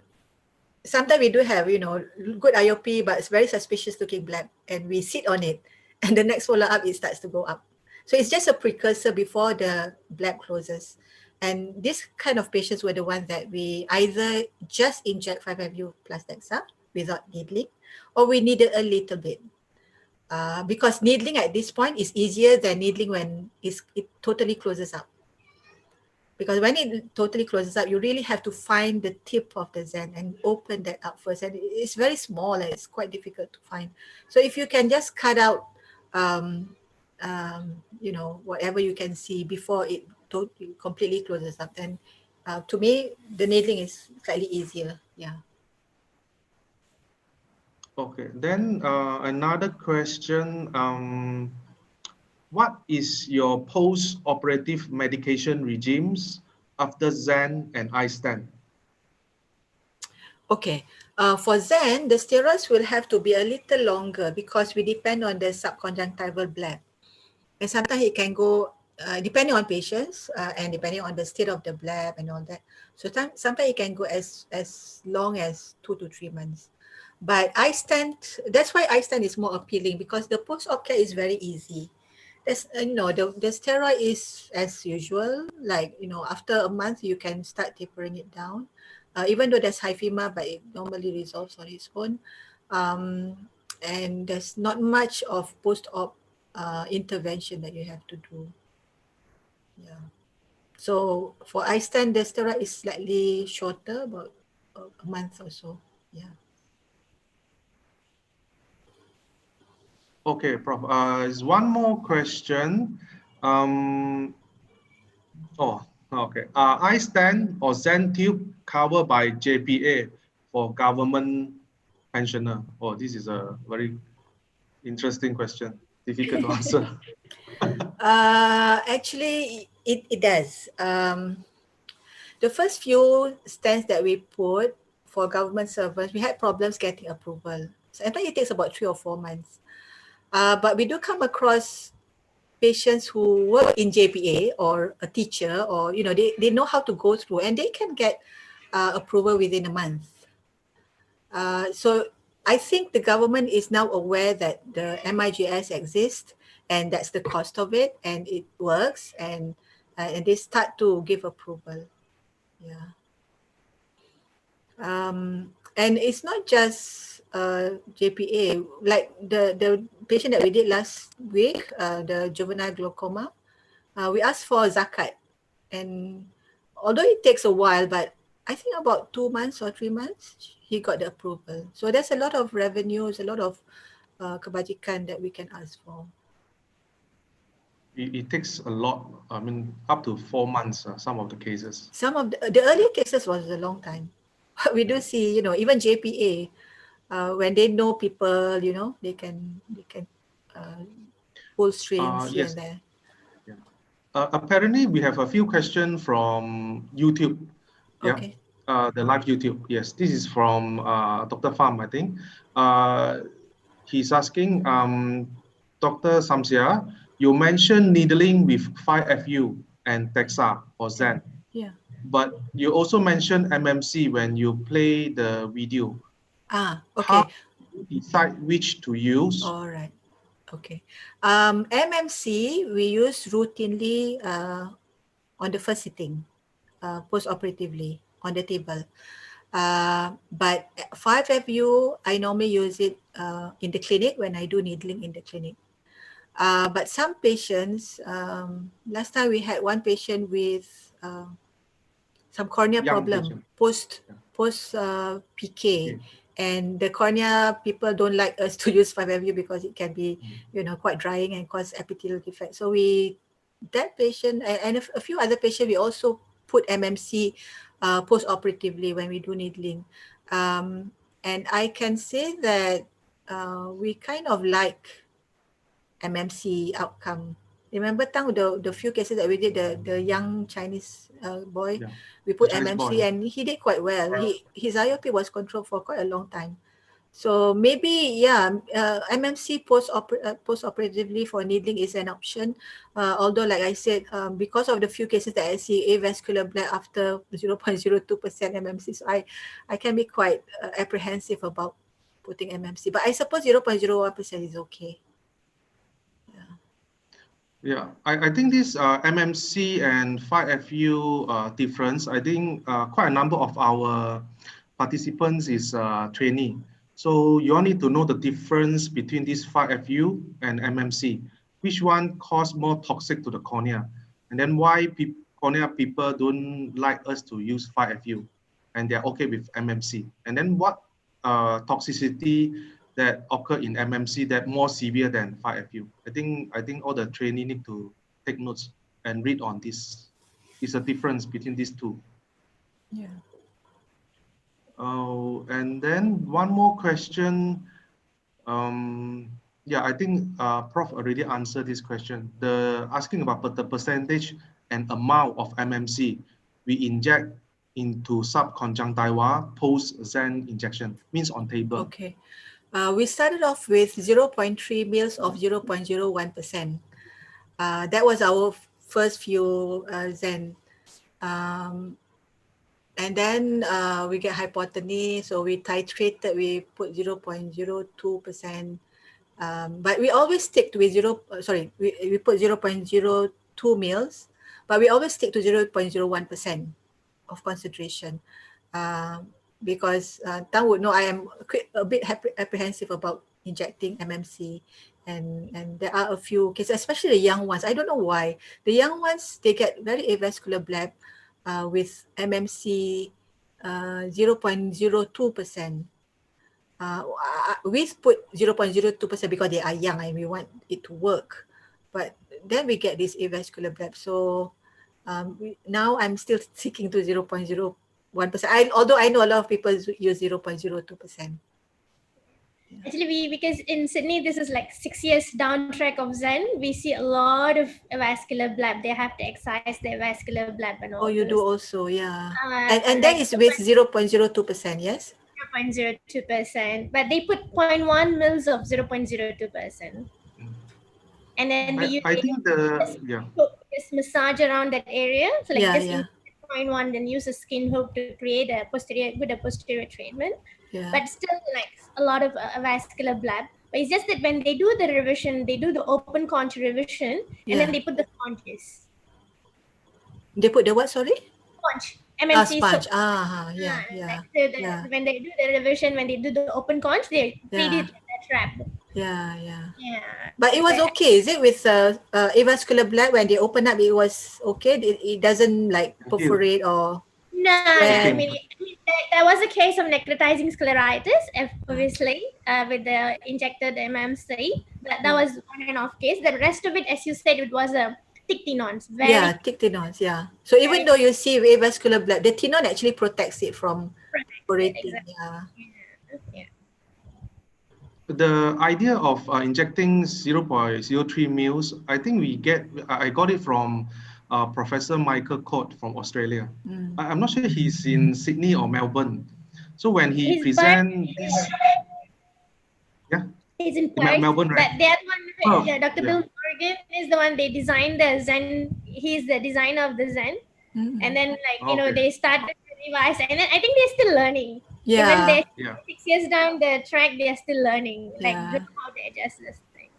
sometimes we do have, good IOP, but it's very suspicious looking bleb, and we sit on it, and the next follow-up, it starts to go up. So it's just a precursor before the bleb closes. And this kind of patients were the ones that we either just inject 5-FU plus DEXA without needling, or we needed a little bit. because needling at this point is easier than needling when it totally closes up. Because when it totally closes up, you really have to find the tip of the Zen and open that up first. And it's very small and it's quite difficult to find. So if you can just cut out, you know, whatever you can see before it totally completely closes up, then to me, the needling is slightly easier. Yeah. Okay, then another question. What is your post-operative medication regimes after Zen and iStent? Okay, for Zen, the steroids will have to be a little longer because we depend on the subconjunctival bleb. And sometimes it can go, depending on patients and depending on the state of the bleb and all that. So sometimes it can go as long as 2 to 3 months. But iStent, that's why iStent is more appealing because the post-op care is very easy. There's, you know, the steroid is as usual, like, you know, after a month, you can start tapering it down. Even though there's hyphema, but it normally resolves on its own. And there's not much of post-op intervention that you have to do. Yeah. So for iStent, the steroid is slightly shorter, about a month or so. Yeah. Okay, Prof. There's one more question. Okay. iStent or Zen tube covered by JPA for government pensioner? Oh, this is a very interesting question. Difficult to answer. Actually, it does. The first few stents that we put for government servants, we had problems getting approval. So I think it takes about 3 or 4 months. But we do come across patients who work in JPA or a teacher, or, you know, they know how to go through and they can get approval within a month. So I think the government is now aware that the MIGS exists and that's the cost of it, and it works, and they start to give approval. Yeah. And it's not just JPA, like the patient that we did last week, the juvenile glaucoma, we asked for zakat, and although it takes a while, but I think about 2 months or 3 months, he got the approval. So there's a lot of revenues, a lot of kebajikan that we can ask for. It takes a lot, I mean, up to 4 months, some of the cases. Some of the earlier cases was a long time. We do see, you know, even JPA, when they know people, you know, they can pull strings here Yes. and there. Yeah. Apparently, we have a few questions from YouTube. Yeah. Okay. The live YouTube. Yes, this is from Dr. Pham, I think. He's asking, Dr. Samsia, you mentioned needling with 5FU and Texa or Zen. Yeah. But you also mentioned MMC when you play the video. Okay. How do you decide which to use? All right. Okay. MMC, we use routinely on the first sitting, post-operatively on the table. But 5FU, I normally use it in the clinic when I do needling in the clinic. But some patients, last time we had one patient with some cornea problem, post PK. And the cornea, people don't like us to use 5FU because it can be, you know, quite drying and cause epithelial defect. So that patient and a few other patients, we also put MMC post-operatively when we do needling. And I can say that we kind of like MMC outcome. Remember, Tang, the few cases that we did, the young Chinese boy, we put MMC and he did quite well. His IOP was controlled for quite a long time. So maybe, yeah, MMC post-operatively for needling is an option. Although, like I said, because of the few cases that I see avascular bleb after 0.02% MMC, so I can be quite apprehensive about putting MMC. But I suppose 0.01% is okay. Yeah, I think this MMC and 5FU difference, I think quite a number of our participants is trainee. So you all need to know the difference between this 5FU and MMC. Which one cause more toxic to the cornea? And then why cornea people don't like us to use 5FU and they're okay with MMC? And then what toxicity that occur in MMC that more severe than 5FU? I think all the trainee need to take notes and read on this. It's a difference between these two. Yeah. Oh, and then one more question. Yeah, I think Prof already answered this question. The asking about the percentage and amount of MMC we inject into subconjunctiva post-Zen injection, means on table. Okay. We started off with 0.3 mils of 0.01%. That was our first few Zen. And then we get hypotony, so we titrated, we put 0.02%. But we always stick to we put 0.02 mils, but we always stick to 0.01% of concentration. Because Tang would know I am a bit apprehensive about injecting MMC, and there are a few cases, especially the young ones. I don't know why. The young ones, they get very avascular bleb with MMC 0.02%. We put 0.02% because they are young and we want it to work. But then we get this avascular bleb. So now I'm still sticking to 0.01%. Although I know a lot of people use 0.02%. Actually, because in Sydney, this is like 6 years down track of Zen. We see a lot of avascular bleb. They have to excise their vascular bleb and all. Oh, you do also, yeah. And like that is with 0.02%, yes? 0.02%, but they put 0.1 mils of 0.02%. And then we use just massage around that area. So like just 0.1, then use a skin hook to create a posterior treatment. Yeah. But still like a lot of vascular bleb. But it's just that when they do the revision, they do the open conch revision, and then they put the sponges. They put the what, sorry? Sponge. MMC sponge. When they do the revision, when they do the open conch, they treat it like a trap. Yeah. But it was okay, is it? With avascular bleb, when they open up, it was okay? It doesn't like perforate or... No, I mean, there was a case of necrotizing scleritis, obviously, with the injected MMC. That was on and off case. The rest of it, as you said, it was a thick tenons. Thick tenons, So even though you see avascular bleb, the tenon actually protects it from perforating. Yeah. The idea of injecting 0.03 mils, I think I got it from Professor Michael Court from Australia. I'm not sure he's in Sydney or Melbourne. So when he presents this, he's in Perth, Melbourne, right? But that one, Dr. Bill Morgan is the one they designed the Zen. He's the designer of the Zen, and then they started to revise, and then I think they're still learning. Even they're 6 years down the track, they're still learning how to adjust this thing.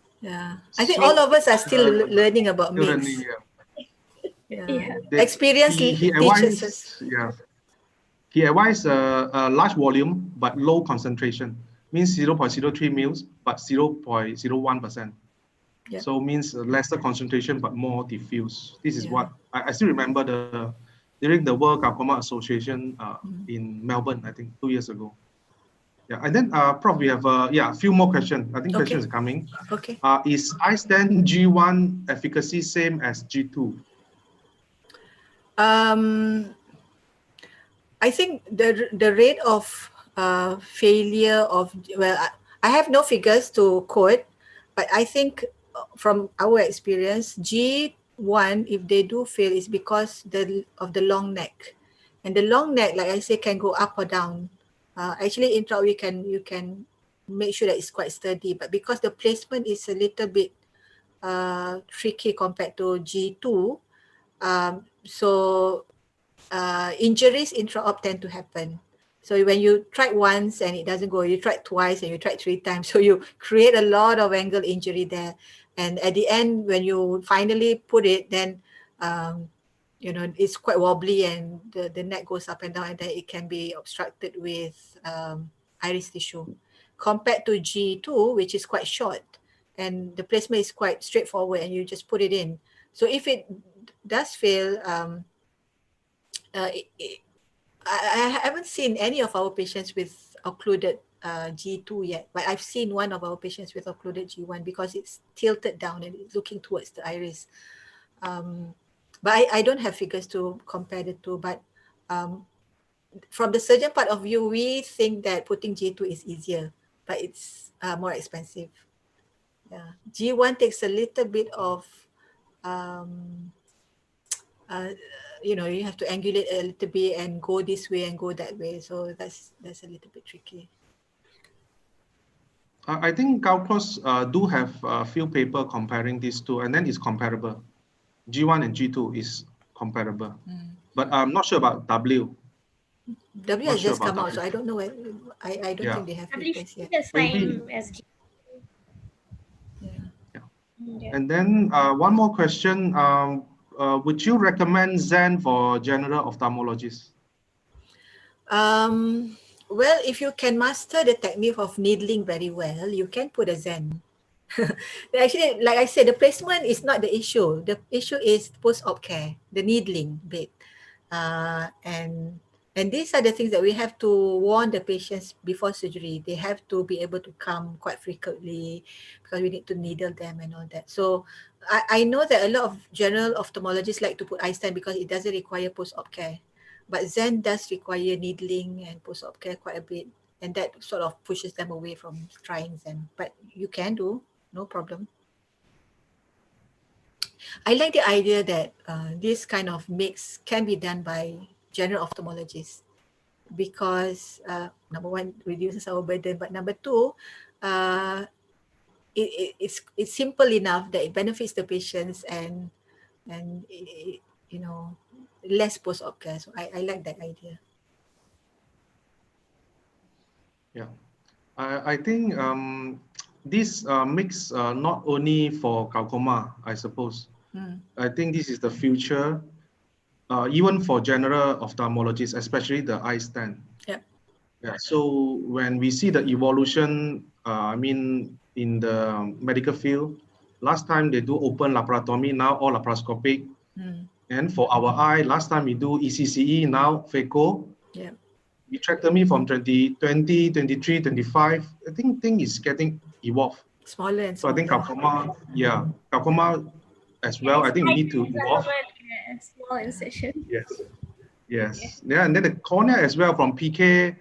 I think all of us are still learning about MIGS. Experience teaches us. He advised a large volume but low concentration. Means 0.03 mils but 0.01%. So means lesser concentration but more diffuse. This is what I still remember during the World Glaucoma Association in Melbourne, I think 2 years ago. And then Prof, we have a few more questions. I think questions are coming. Okay. Is iStent G1 efficacy same as G2? I think the rate of failure of, I have no figures to quote, but I think from our experience, G1, if they do fail, is because of the long neck. And the long neck, like I say, can go up or down. Actually, intraocular you can make sure that it's quite sturdy, but because the placement is a little bit tricky compared to G2, so injuries intraop tend to happen. So when you try once and it doesn't go, you try twice and you try 3 times. So you create a lot of angle injury there. And at the end, when you finally put it, then, it's quite wobbly and the neck goes up and down, and then it can be obstructed with iris tissue. compared to G2, which is quite short, and the placement is quite straightforward, and you just put it in. So if it does fail, I haven't seen any of our patients with occluded G2 yet, but I've seen one of our patients with occluded G1 because it's tilted down and it's looking towards the iris. But I don't have figures to compare the two, but from the surgeon part of view, we think that putting G2 is easier, but it's more expensive. Yeah, G1 takes a little bit of you know, you have to angulate a little bit and go this way and go that way. So that's a little bit tricky. I think Glaucos do have a few paper comparing these two, and then it's comparable. G1 and G2 is comparable. But I'm not sure about W. W has just come out, so I don't know. I don't think they have papers yet. The same as G. Yeah. And then one more question. Would you recommend Zen for general ophthalmologists? Well, if you can master the technique of needling very well, you can put a Zen. Actually, like I said, the placement is not the issue. The issue is post-op care, the needling bit. And these are the things that we have to warn the patients before surgery. They have to be able to come quite frequently because we need to needle them and all that. So I know that a lot of general ophthalmologists like to put iStent because it doesn't require post-op care. But Zen does require needling and post-op care quite a bit. And that sort of pushes them away from trying Zen. But you can do, no problem. I like the idea that this kind of mix can be done by general ophthalmologists because number one, reduces our burden, but number two, it's simple enough that it benefits the patients and it, you know, less post-op care. So I like that idea. Yeah, I think this mix not only for glaucoma, I suppose. I think this is the future, even for general ophthalmologists, especially the iStent. Yeah. Yeah. So when we see the evolution, I mean, in the medical field, last time they do open laparotomy, now all laparoscopic. And for our eye, last time we do ECCE, now phaco. Yeah. Vitrectomy from 2020, 23, 25. I think thing is getting evolved. Smaller and So smaller. I think glaucoma, yeah, glaucoma as well. I think we need to evolve. Small incision. Yes. Yes. Yeah, and then the cornea as well from PK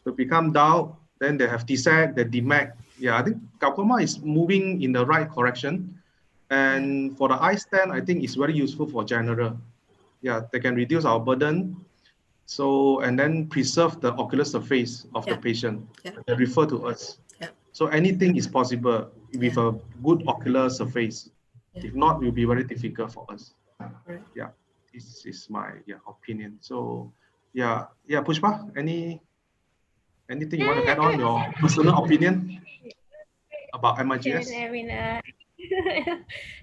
to become DAO. Then they have DSAC, the DMAC. Yeah, I think glaucoma is moving in the right correction. And for the iStent, I think it's very useful for general. Yeah, they can reduce our burden. So, and then preserve the ocular surface of the patient. They refer to us. So anything is possible with a good ocular surface. If not, it will be very difficult for us. Yeah, this is my opinion. So, yeah, Pushpa, anything you want to add on your personal opinion about MIGS? I mean,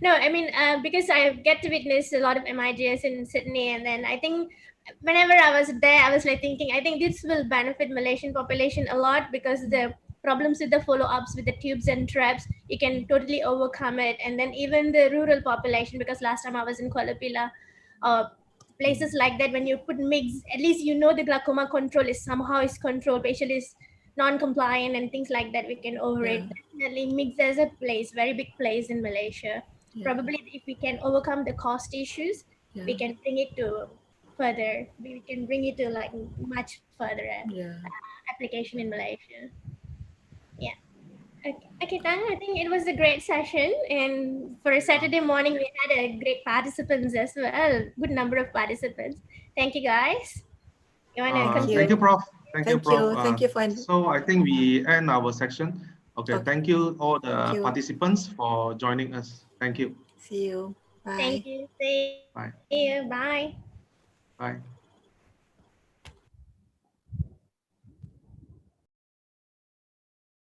no, I mean, because I get to witness a lot of MIGS in Sydney, and then I think whenever I was there, I was like thinking, I think this will benefit Malaysian population a lot because the problems with the follow-ups with the tubes and traps, you can totally overcome it. And then even the rural population, because last time I was in Kuala Pila, places like that, when you put MIGS, at least you know the glaucoma control is somehow controlled, patient is non-compliant and things like that, we can overrate. Definitely MIGS has a place, very big place in Malaysia. Probably if we can overcome the cost issues, we can bring it to further, we can bring it to like much further application in Malaysia. Yeah. Okay, Tanya, I think it was a great session, and for a Saturday morning we had a great participants as well, good number of participants. Thank you guys. You want to conclude? Thank you, Prof. Thank you, Prof. Thank you for. So I think we end our section. Okay. Thank you all the participants for joining us. Thank you. See you. Bye. Thank you. See Bye. you. Bye. Bye.